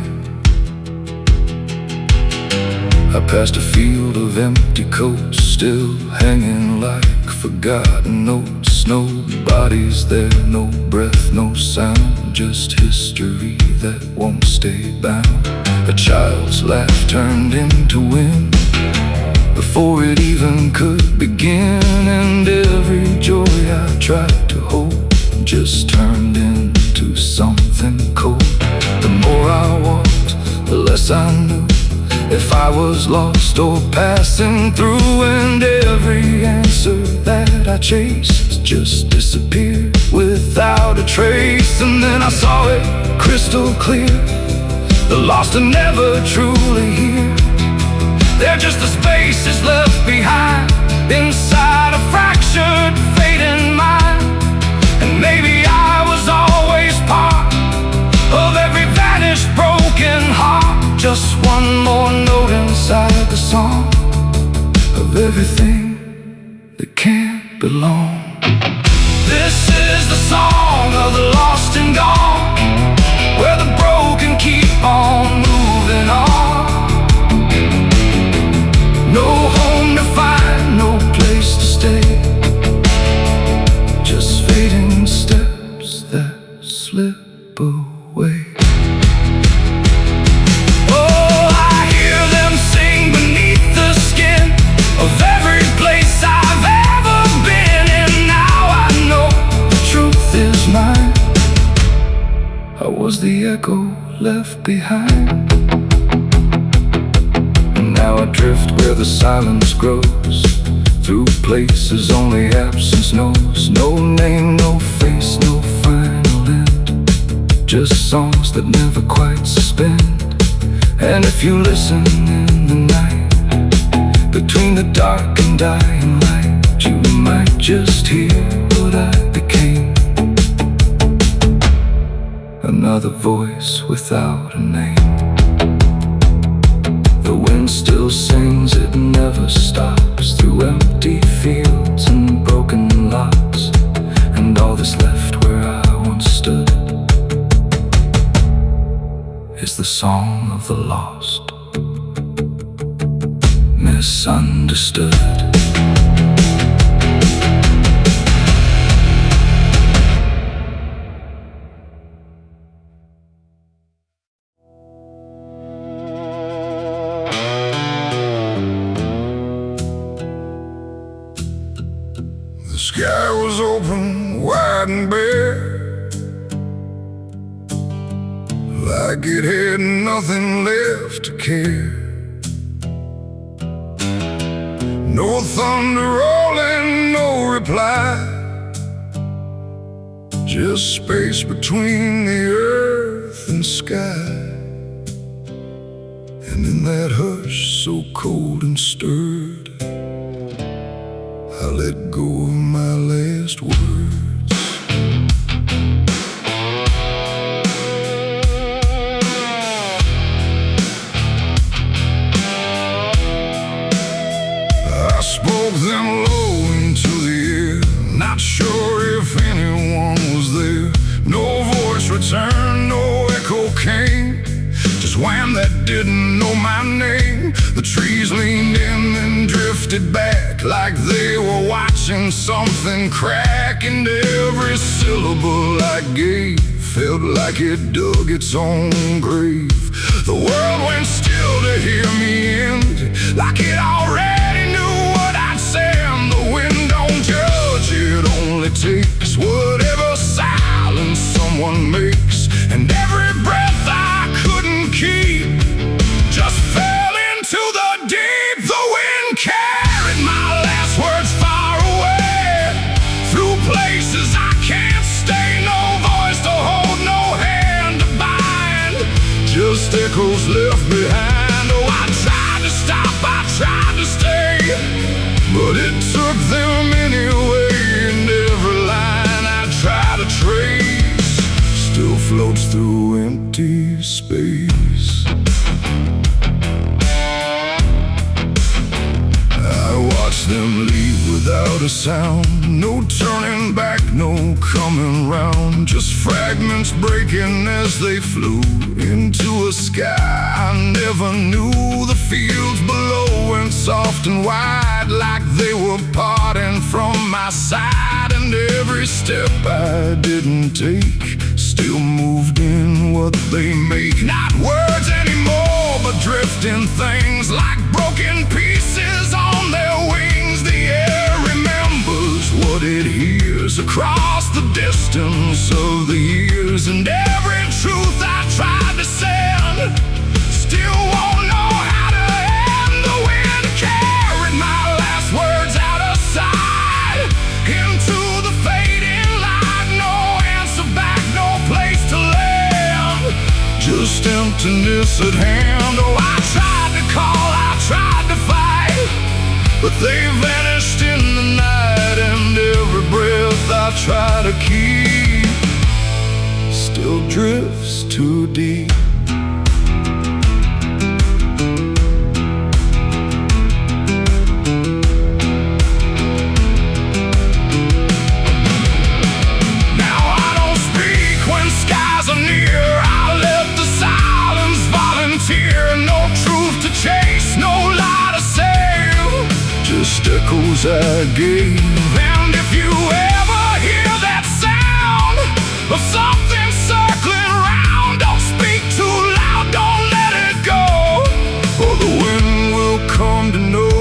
I passed a field of empty coats, still hanging like forgotten notes. No bodies there, no breath, no sound, just history that won't stay bound. A child's laugh turned into wind before it even could begin, and every joy I tried to hold just turned into something cold. The more I walked, the less I knew if I was lost or passing through, and every answer that I chased just disappeared without a trace. And then I saw it crystal clear, the lost are never truly here. They're just the spaces left behind inside a fractured, fading mind. And maybe I was always part of every vanished, broken heart, just one more note inside the song of everything that can't belong. This is the song of the lost and gone, where the broken keep on moving on. No home to find, no place to stay, just fading steps that slip away. Oh, I hear them sing beneath the skin of every place I've ever been, and now I know the truth is mine. I was the echo left behind. Now I drift where the silence grows, through places only absence knows. No name, no face, no final end, just songs that never quite suspend. And if you listen in the night, between the dark and dying light, you might just hear what I became. Another voice without a name. The wind still sings, it never stops, through empty fields and broken lots, and all that's left where I once stood is the song of the lost, misunderstood. The sky was open, wide and bare, like it had nothing left to care. No thunder rolling, no reply, just space between the earth and sky. And in that hush so cold and stirred, I let go of my last words. I spoke them low into the air, not sure if anyone was there. No voice returned, no echo came, just wham that didn't know my name. The trees leaned in and drifted back, like they were watching something crack. And every syllable I gave felt like it dug its own grave. The world went still to hear me end, like it already knew what I'd say. And the wind don't judge, it only takes whatever silence someone makes. And every breath I couldn't keep just fell into the deep. The wind carried my last words far away, through places I can't stay. No voice to hold, no hand to bind, just echoes left behind. Oh, I tried to stop, I tried to stay, but it took them anyway. And every line I try to trace still floats through empty space. I watched them leave without a sound, no turning back, no coming round, just fragments breaking as they flew into a sky I never knew. The fields below went soft and wide, like they were parting from my side. And every step I didn't take still moved in what they make. Not words anymore, but drifting things, like broken pieces on their wings. The air remembers what it hears across the distance of the years. And every truth I tried to send still won't know how to end. The wind carried my last words out of sight, into the fading light. No answer back, no place to land, just emptiness at hand. Oh, I tried to call, I tried to fight, but they vanished in the night. And every breath I try to keep still drifts too deep. tear, no truth to chase, no lie to save, just echoes I gave. and if you ever hear that sound of something circling round, don't speak too loud, don't let it go, or the wind will come to know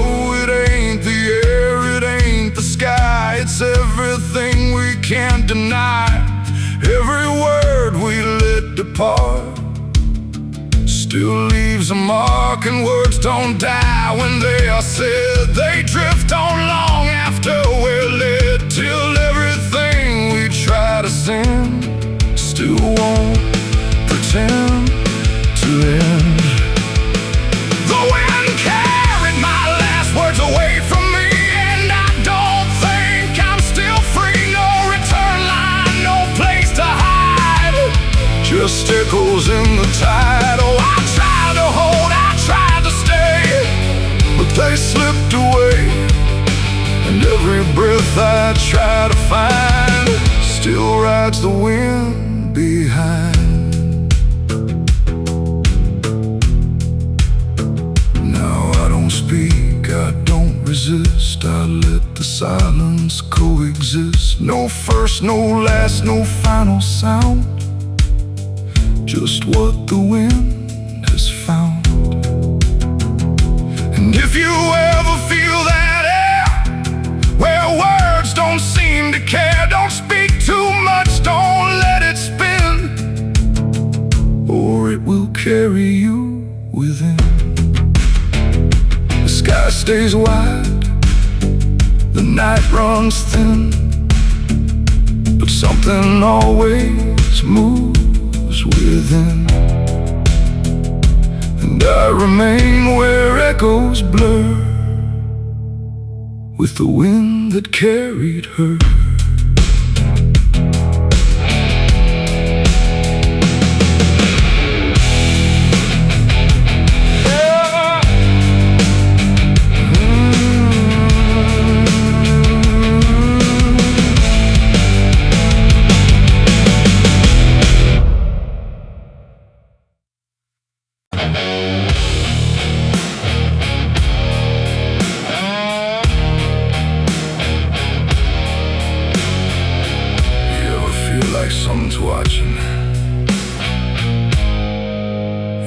it ain't the air, it ain't the sky, it's everything we can't deny. Every word we let depart still leaves a mark, and words don't die when they are said. They drift on long after we're led, till everything we try to send still won't pretend to end. The wind carried my last words away from me, and I don't think I'm still free. No return line, no place to hide, Just echoes in the tide. oh, I tried to hold, I tried to stay, But they slipped away, and every breath I try to find still rides the wind behind. Now I don't speak, I don't resist, I let the silence coexist. No first, no last, no final sound, just what the wind has found. and if you ever feel that air where words don't seem to care, don't speak too much, don't let it spin, or it will carry you within. The sky stays wide, the night runs thin, but something always moves within. And I remain where echoes blur with the wind that carried her. Like someone's watching,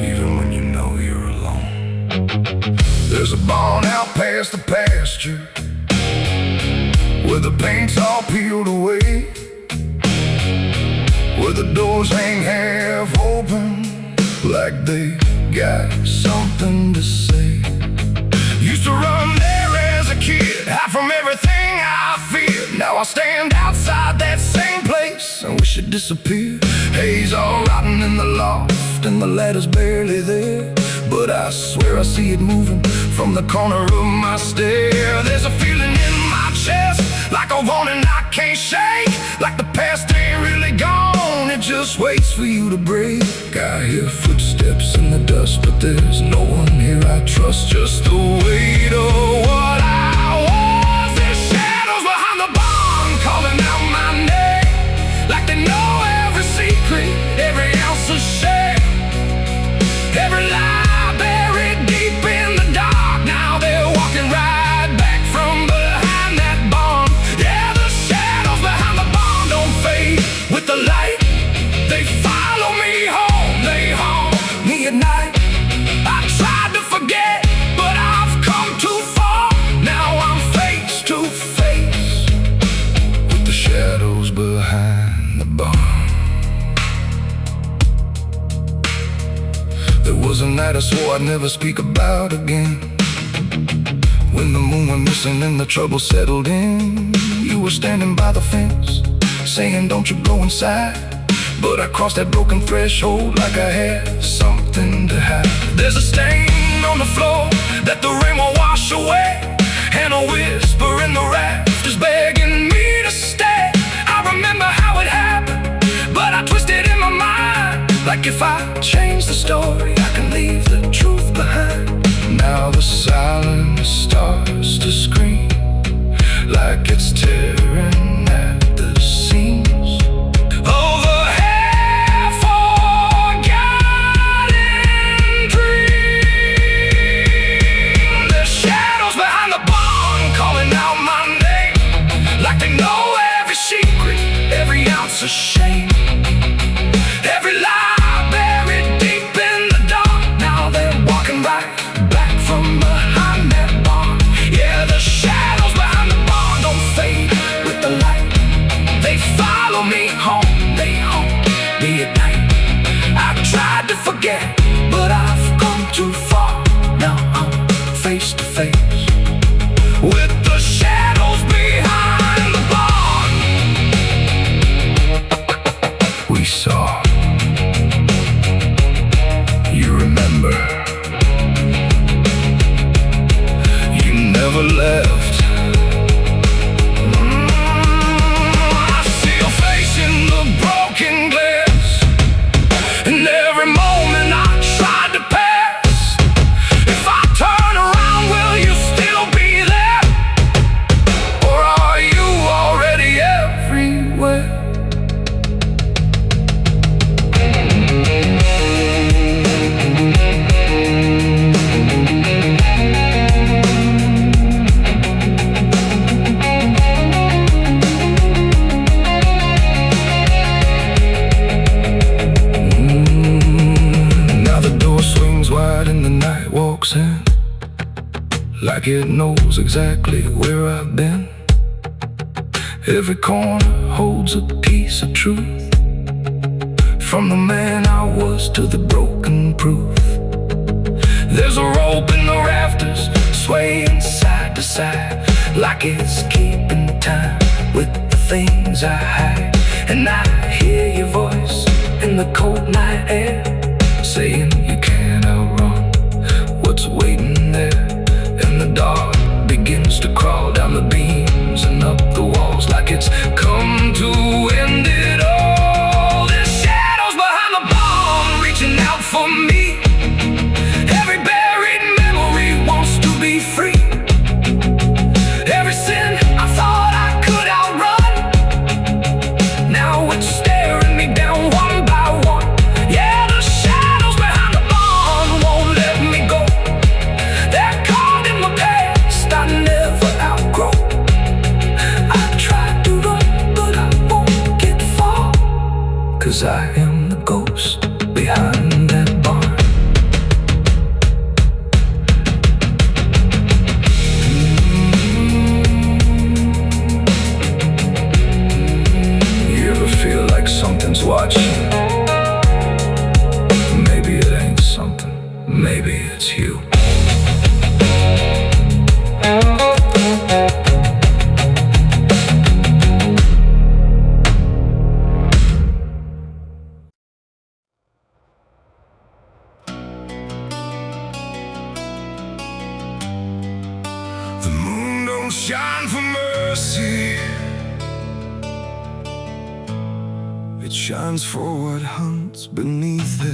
even when you know you're alone. There's a barn out past the pasture where the paint's all peeled away, where the doors hang half open like they got something to say. Used to run there as a kid, hide from everything I feared. Now I stand outside that same place and wish it disappeared. Haze all rotten in the loft and the ladder's barely there, but I swear I see it moving from the corner of my stair. There's a feeling in my chest, like a warning I can't shake, like the past ain't really gone, it just waits for you to break. I hear footsteps in the dust, but there's no one here I trust, just the weight of what I was. There's shadows behind the barn calling out my name, like they know every secret, every ounce of shame, every lie buried deep in the dark. Now they're walking right back from behind that barn. Yeah, the shadows behind the barn don't fade with the light, they follow me home, they haunt me at night. I tried to forget, but I've come too far. Now I'm face to face with the shadows behind the barn. There was a night I swore I'd never speak about again, when the moon went missing and the trouble settled in. You were standing by the fence, saying don't you go inside, but I crossed that broken threshold like I had something to hide. There's a stain on the floor that the rain will wash away, and a whisper in the rafters begging me to stay. I remember how it happened, but I twisted in my mind, like if I change the story I can leave the truth behind. Now the silence starts to scream like it's tearing at the seams. Over half-forgotten dreams. like it knows exactly where I've been. Every corner holds a piece of truth, from the man I was to the broken proof. There's a rope in the rafters, swaying side to side, like it's keeping time with the things I hide. And I hear your voice in the cold night air, saying you can't outrun what's waiting there. And the dark begins to crawl down the beams and up the walls, like it's come to end it all. There's shadows behind the barn, reaching out for me. Every buried memory wants to be free. Every sin I thought I could outrun, now it's staring me down one by one. Yeah, the shadows behind the barn won't let me go. They're caught in my past I never outgrow. I tried to run, but I won't get far, 'cause I am the ghost behind that barn. You ever feel like something's watching? Maybe it ain't something, maybe it's you. The moon don't shine for mercy, it shines for what hunts beneath it.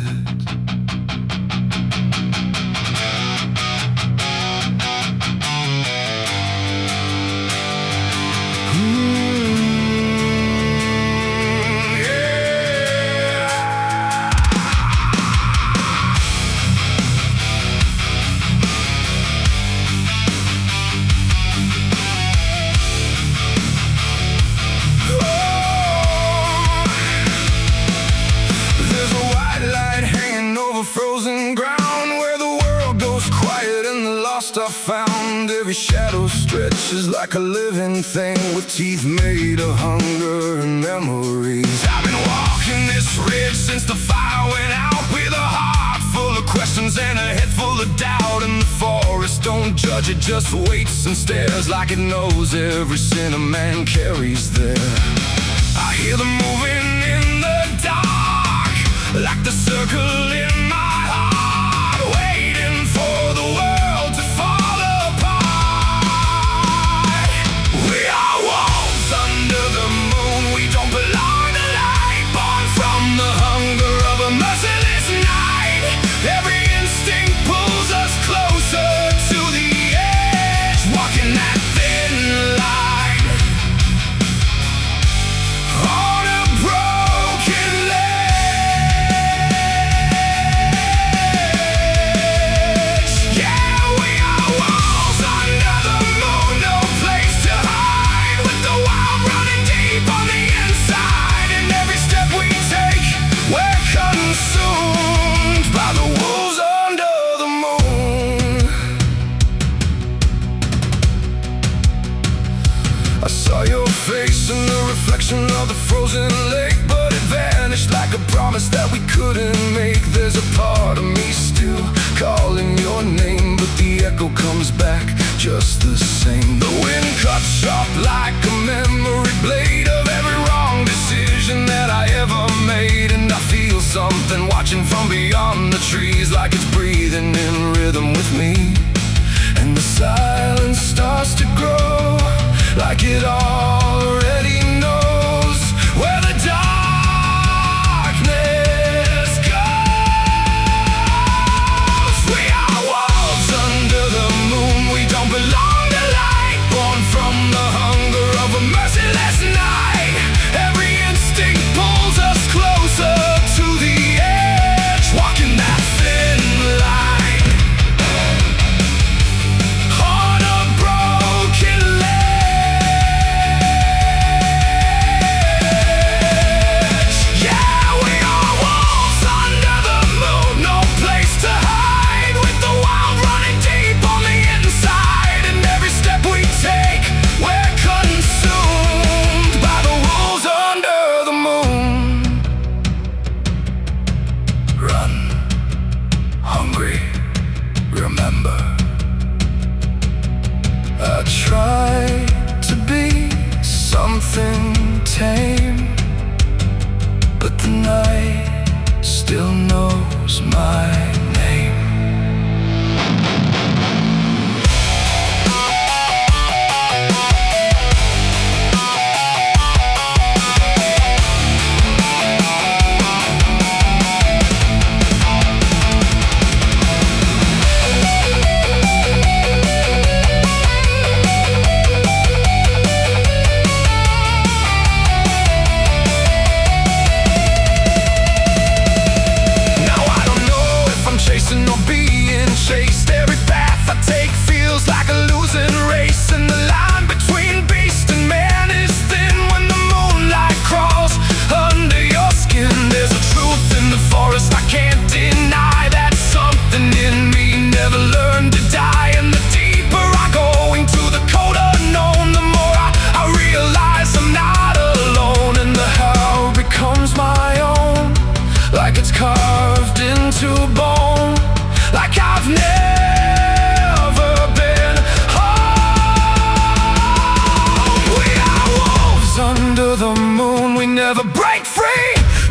Frozen ground where the world goes quiet and the lost are found. Every shadow stretches like a living thing with teeth made of hunger and memories. I've been walking this ridge since the fire went out, with a heart full of questions and a head full of doubt. And the forest don't judge, it just waits and stares, like it knows every sin a man carries there. I hear them moving in the dark, like the circle in my heart, waiting for the world to fall apart. We are wolves under the moon, we don't belong to light, born from the hunger of a merciless night. Every instinct pulls us closer to the edge, walking that thin line on a broken ledge. Yeah, we are wolves under the moon, no place to hide, with the wild running deep on the inside. And every step we take, we're consumed by the wolves under the moon. I saw your face in the reflection of the frozen lake, but it vanished like a promise that we couldn't make. There's a part of me still calling your name, but the echo comes back just the same. The wind cuts sharp like a memory blade of every wrong decision that I ever made. And I feel something watching from beyond the trees, like it's breathing in rhythm with me. And the silence starts to grow, like it already knows where the darkness goes. We are wolves under the moon, we don't belong to light, born from the hunger of a merciless night. Every instinct pulls us closer to the edge, walking that thin remember. I tried to be something tame, but the night still knows my name.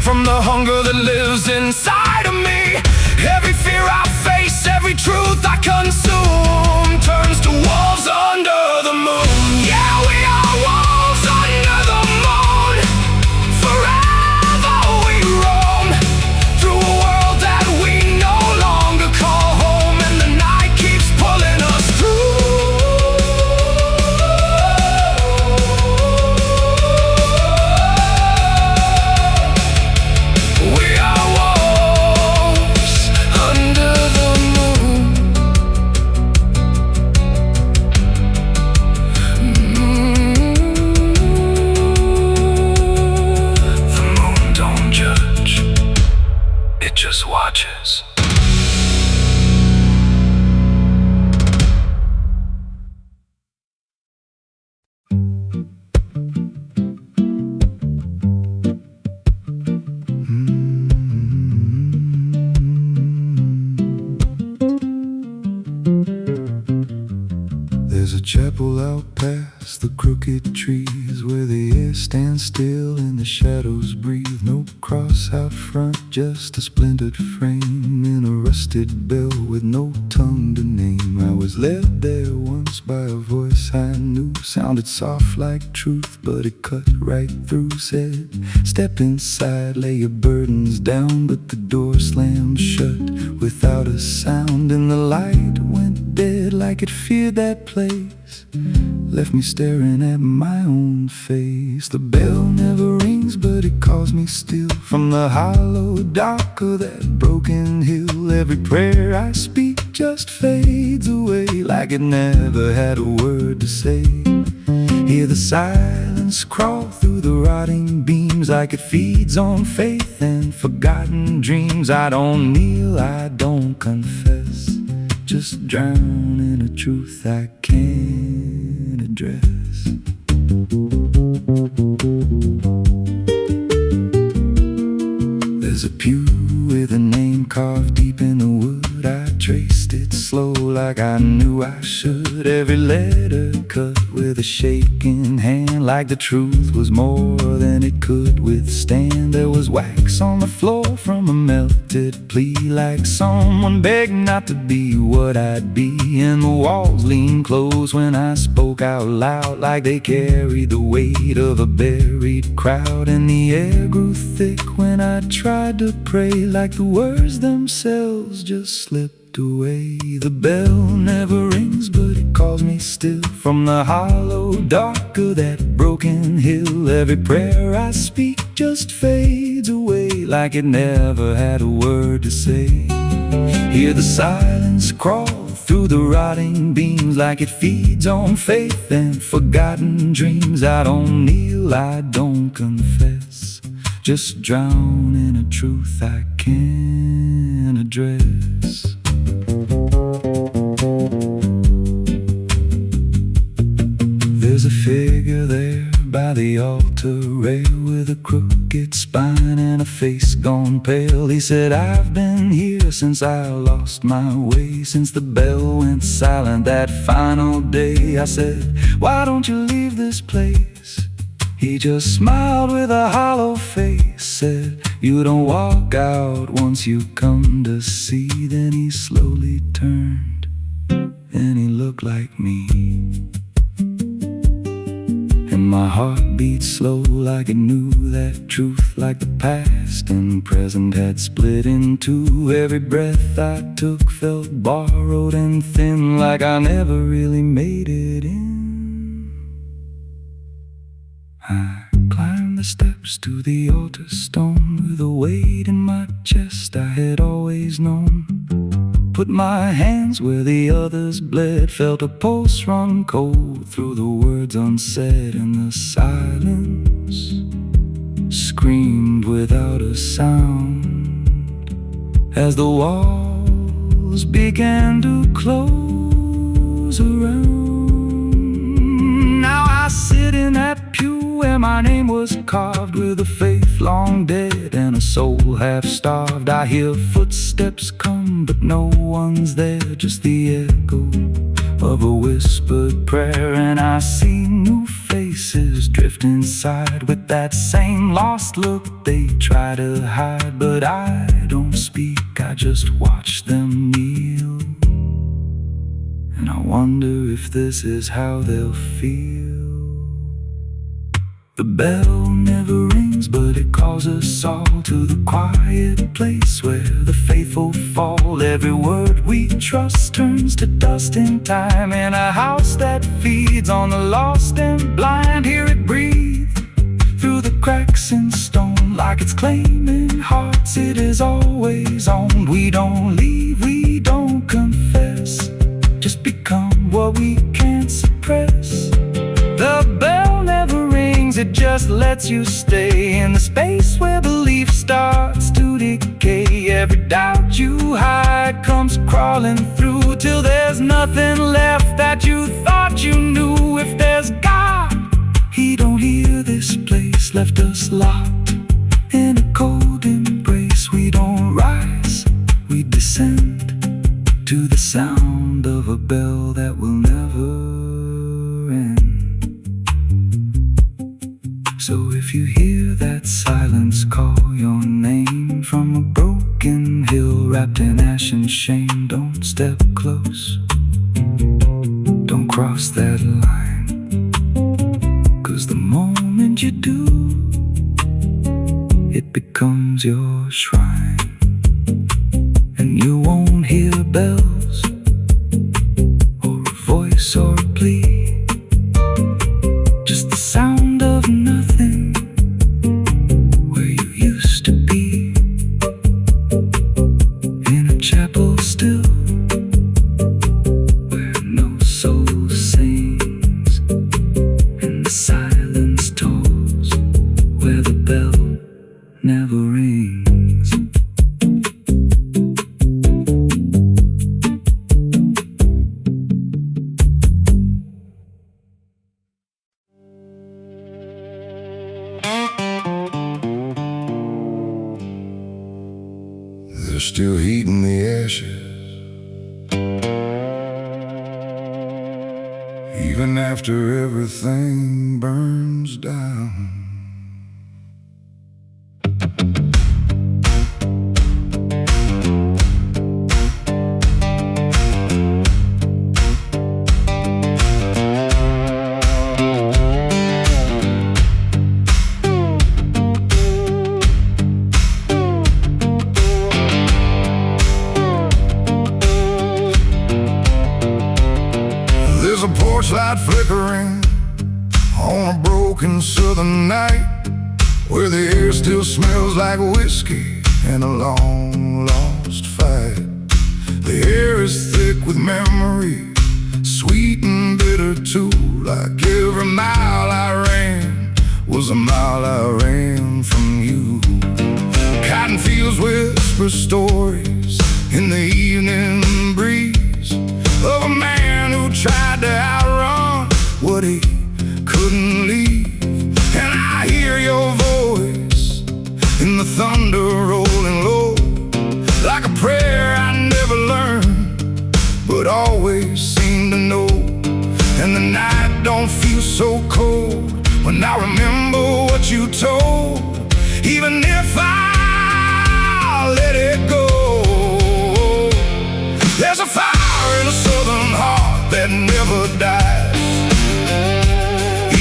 From the hunger that lives inside of me, every fear I face, every truth I consume turns to wolves under the moon. Yeah, we are wolves under the moon. Forever we roam through a world that we no longer call home, and the night keeps pulling us through. Just watches. There's a chapel out past the crooked trees, where the air stands still and the shadows breathe. No cross out front, just a splintered frame in a rusted bell with no tongue to name. I was led there once by a voice I knew, sounded soft like truth, but it cut right through. Said, step inside, lay your burdens down, but the door slammed shut without a sound, and the light went dead like it feared that place, left me staring at my own face. The bell never rings, but it calls me still from the hollow dark of that broken hill. Every prayer I speak just fades away like it never had a word to say. Hear the silence crawl through the rotting beams like it feeds on faith and forgotten dreams. I don't kneel, I don't confess, just drown in a truth I can't address. There's a pew with a name carved deep in the wood. I traced it slow like I knew I should. Every letter cut with a shaking hand, like the truth was more than it could withstand. There was wax on the floor from a melted plea, like someone begged not to be what I'd be. And the walls leaned close when I spoke out loud, like they carried the weight of a buried crowd. And the air grew thick when I tried to pray, like the words themselves just slipped away. The bell never rings, but it calls me still from the hollow dark of that broken hill. Every prayer I speak just fades away like it never had a word to say. Hear the silence crawl through the rotting beams like it feeds on faith and forgotten dreams. I don't kneel, I don't confess, just drown in a truth I can't address. There's a figure there by the altar rail with a crooked spine and a face gone pale. He said, I've been here since I lost my way, since the bell went silent that final day. I said, why don't you leave this place? He just smiled with a hollow face, said, you don't walk out once you come to see. Then he slowly turned and he looked like me. And my heart beat slow like it knew that truth, like the past and present had split in two. Every breath I took felt borrowed and thin, like I never really made it in. I climbed the steps to the altar stone with a weight in my chest I had always known. Put my hands where the others bled, felt a pulse run cold through the words unsaid, and the silence screamed without a sound as the walls began to close around. Now I sit in that pew where my name was carved, with a faith long dead and a soul half starved. I hear footsteps come, but no one's there, just the echo of a whispered prayer. And I see new faces drift inside with that same lost look they try to hide. But I don't speak, I just watch them kneel, and I wonder if this is how they'll feel. The bell never rings, but it calls us all to the quiet place where the faithful fall. Every word we trust turns to dust in time, in a house that feeds on the lost and blind. Hear it breathe through the cracks in stone, like it's claiming hearts it is always owned. We don't leave, we don't confess, just become what we can't suppress. The bell never rings, it just lets you stay in the space where belief starts to decay. Every doubt you hide comes crawling through, till there's nothing left that you thought you knew. If there's God, He don't hear this place, left us locked in a cold embrace. We don't rise, we descend to the sound of a bell that will never end. So if you hear that silence call your name from a broken hill wrapped in ash and shame, don't step close, don't cross that line, 'cause the moment you do, it becomes your shrine. And you won't hear bells or a voice or a plea, just the sound of nothing where you used to be, in a chapel still where no soul sings, and the silence tolls where the bell never rings. There's still heat in the ashes, even after everything burns down. There's a porch light flickering on a broken southern night, where the air still smells like whiskey and a long lost fight. The air is thick with memory, sweet and bitter too, like every mile I ran was a mile I ran from you. Cotton fields whisper stories in the evening breeze of a man who tried to outrun what he couldn't leave. And I hear your voice in the thunder always seem to know. And the night don't feel so cold when I remember what you told. Even if I let it go, there's a fire in a southern heart that never dies,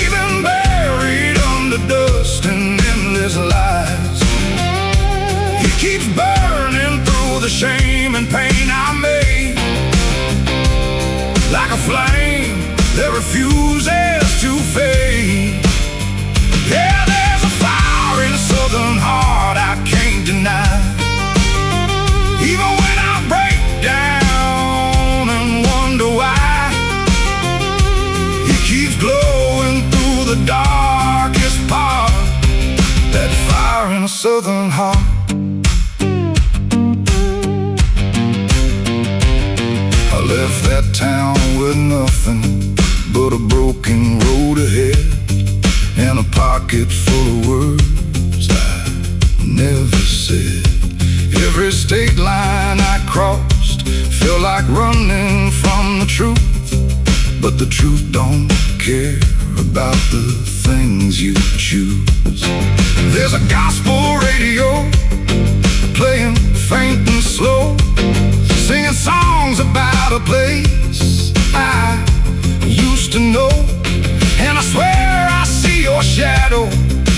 even buried under dust and endless lies. It keeps burning through the shame and pain I made, like a flame that refuses to fade. Yeah, there's a fire in a southern heart I can't deny. Even when I break down and wonder why, it keeps glowing through the darkest part. That fire in a southern heart. I left that town with nothing but a broken road ahead, and a pocket full of words I never said. Every state line I crossed felt like running from the truth, but the truth don't care about the things you choose. There's a gospel radio playing faint and slow, singing songs about a place I used to know. And I swear I see your shadow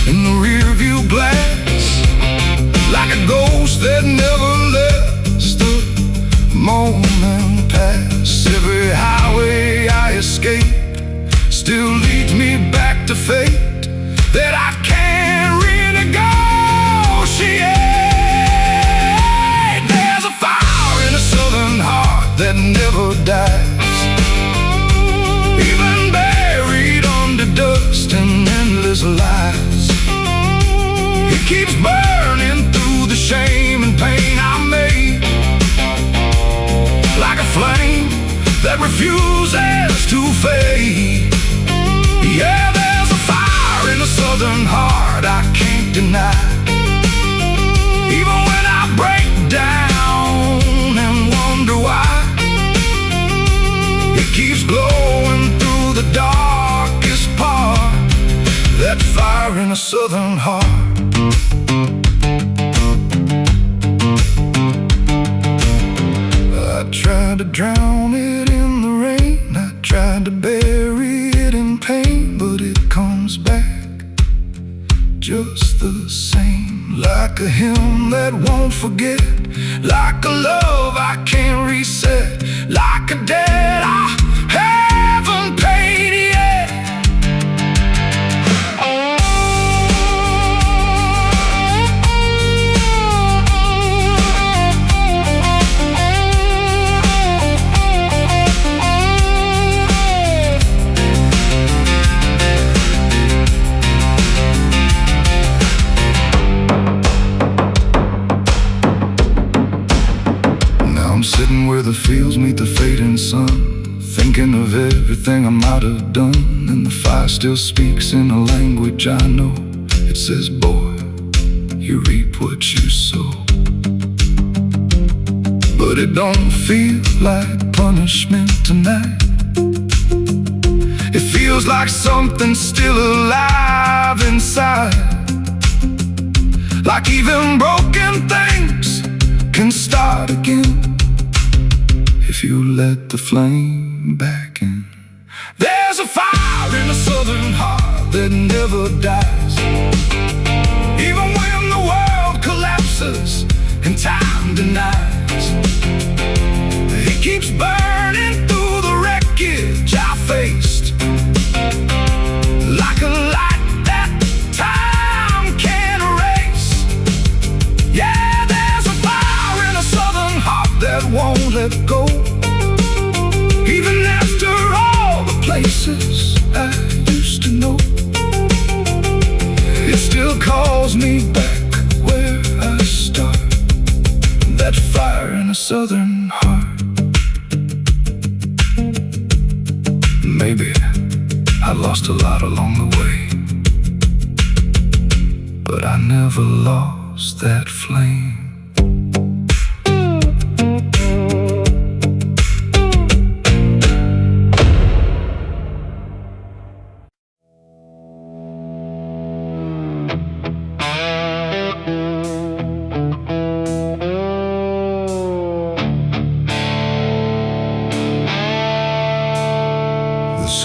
in the rearview glass, like a ghost that never lets the moment pass. Every highway I escaped still leads me back to fate that I can't renegotiate. There's a fire in a southern heart that never dies, even buried under dust and endless lies. It keeps burning through the shame and pain I made, like a flame that refuses to fade. Yeah, there's a fire in a southern heart I can't deny. Even when I break down and wonder why, it keeps glowing through the darkest part. That fire in a southern heart. I tried to drown it in the rain, I tried to bury it in pain, but it comes back just the same. Like a hymn that won't forget, like a love I can't reset, like a debt I haven't paid yet. I'm sitting where the fields meet the fading sun, thinking of everything I might have done. And the fire still speaks in a language I know. It says, boy, you reap what you sow. But it don't feel like punishment tonight. It feels like something still alive inside, like even broken things can start again if you let the flame back in. There's a fire in a southern heart that never dies, even when the world collapses and time denies. It keeps burning through the wreckage I faced, like a light that time can't erase. Yeah, there's a fire in a southern heart that won't let go, even after all the places I used to know. It still calls me back where I start. That fire in a southern heart. Maybe I lost a lot along the way, but I never lost that flame.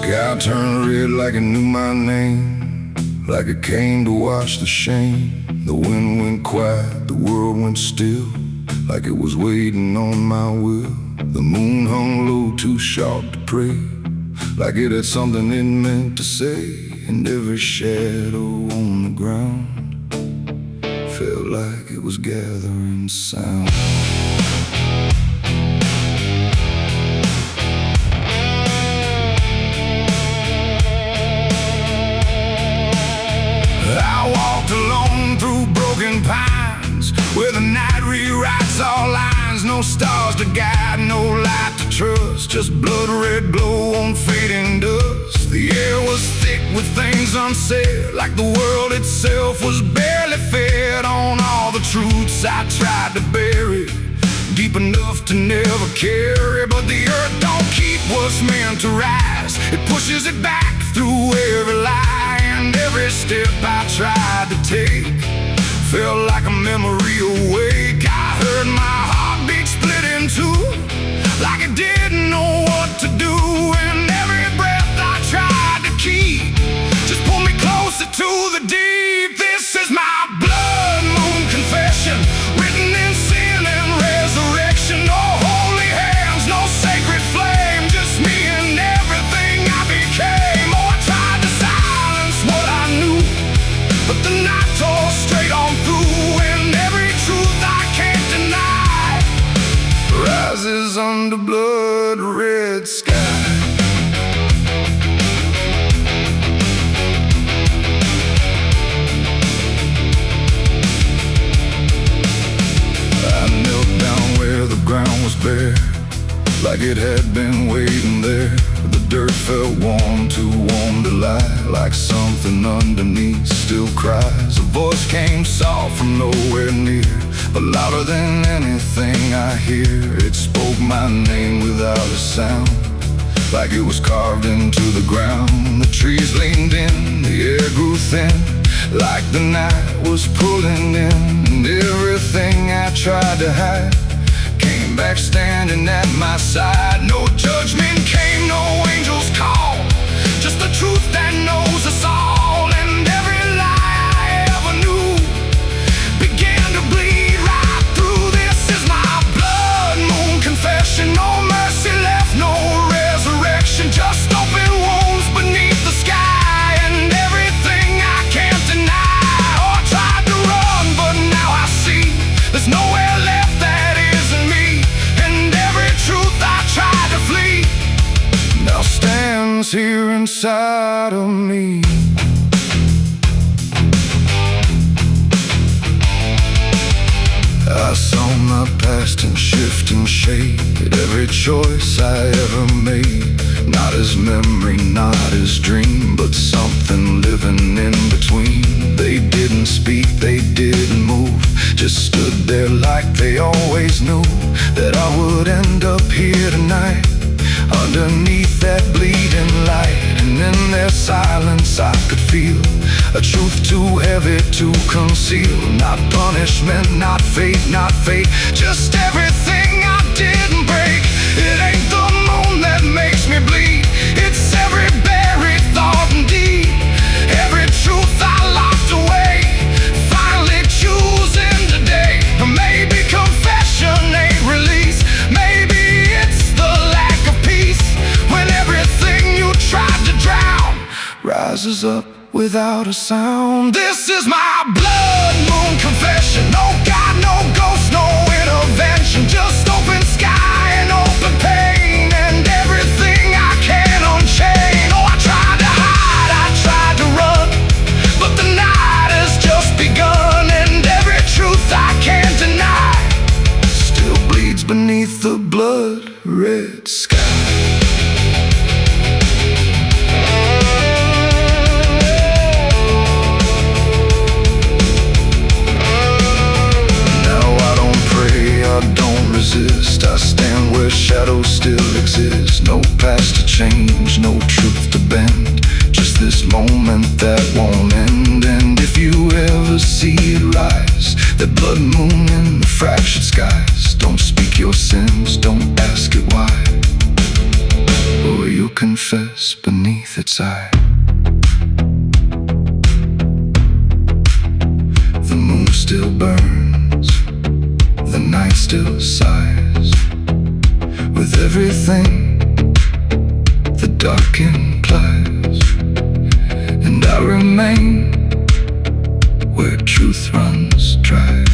sky turned red like it knew my name, like it came to wash the shame. The wind went quiet, the world went still, like it was waiting on my will. The moon hung low, too sharp to pray, like it had something it meant to say. And every shadow on the ground felt like it was gathering sound. I walked alone through broken pines, where the night rewrites all lines. No stars to guide, no light to trust, just blood red glow on fading dust. The air was thick with things unsaid, like the world itself was barely fed on all the truths I tried to bury, deep enough to never carry. But the earth don't keep what's meant to rise, it pushes it back through every lie. And every step I tried to take felt like a memory awake. I heard my heartbeat split in two, like it didn't know what to do. And every breath I tried to keep just pulled me closer to the deep. This is my blood moon confession, written in sin and resurrection. No holy hands, no sacred flame, just me and everything I became. Oh, I tried to silence what I knew, but the night tore straight on through. And every truth I can't deny rises under blood red sky. Ground was bare, like it had been waiting there. The dirt felt warm, too warm to lie, like something underneath still cries. A voice came soft from nowhere near, but louder than anything I hear. It spoke my name without a sound, like it was carved into the ground. The trees leaned in, the air grew thin, like the night was pulling in. And everything I tried to hide came back standing at my side. No judgment came, no angel's call, just the truth that knows us all. And every lie I ever knew began to bleed right through. This is my blood moon confession. No mercy left, no resurrection, just open wounds beneath the sky. And everything I can't deny. Oh, I tried to run, but now I see there's nowhere left that isn't me. Truth I tried to flee now stands here inside of me. I saw my past in shifting shade, every choice I ever made, not as memory, not as dream, but something living in between. They didn't speak, they didn't move, just stood there like they always knew that I would end up here tonight, underneath that bleeding light. And in their silence I could feel a truth too heavy to conceal. Not punishment, not fate, just everything I didn't break. It ain't the moon that makes me bleed, it's every buried thought and deed, every truth I locked away, finally choosing today. Maybe confession ain't release, maybe it's the lack of peace, when everything you tried to drown rises up without a sound. This is my blood moon confession. No God, no ghost, no intervention, just open sky and open pain, and everything I can unchain. Oh, I tried to hide, I tried to run, but the night has just begun. And every truth I can't deny still bleeds beneath the blood red sky. I stand where shadows still exist, no past to change, no truth to bend, just this moment that won't end. And if you ever see it rise, that blood moon in the fractured skies, don't speak your sins, don't ask it why, or you'll confess beneath its eye. The moon still burns, the night still sighs. With everything the dark implies, and I remain where truth runs dry.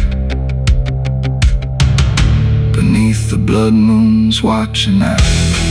Beneath the blood moon's watching eye.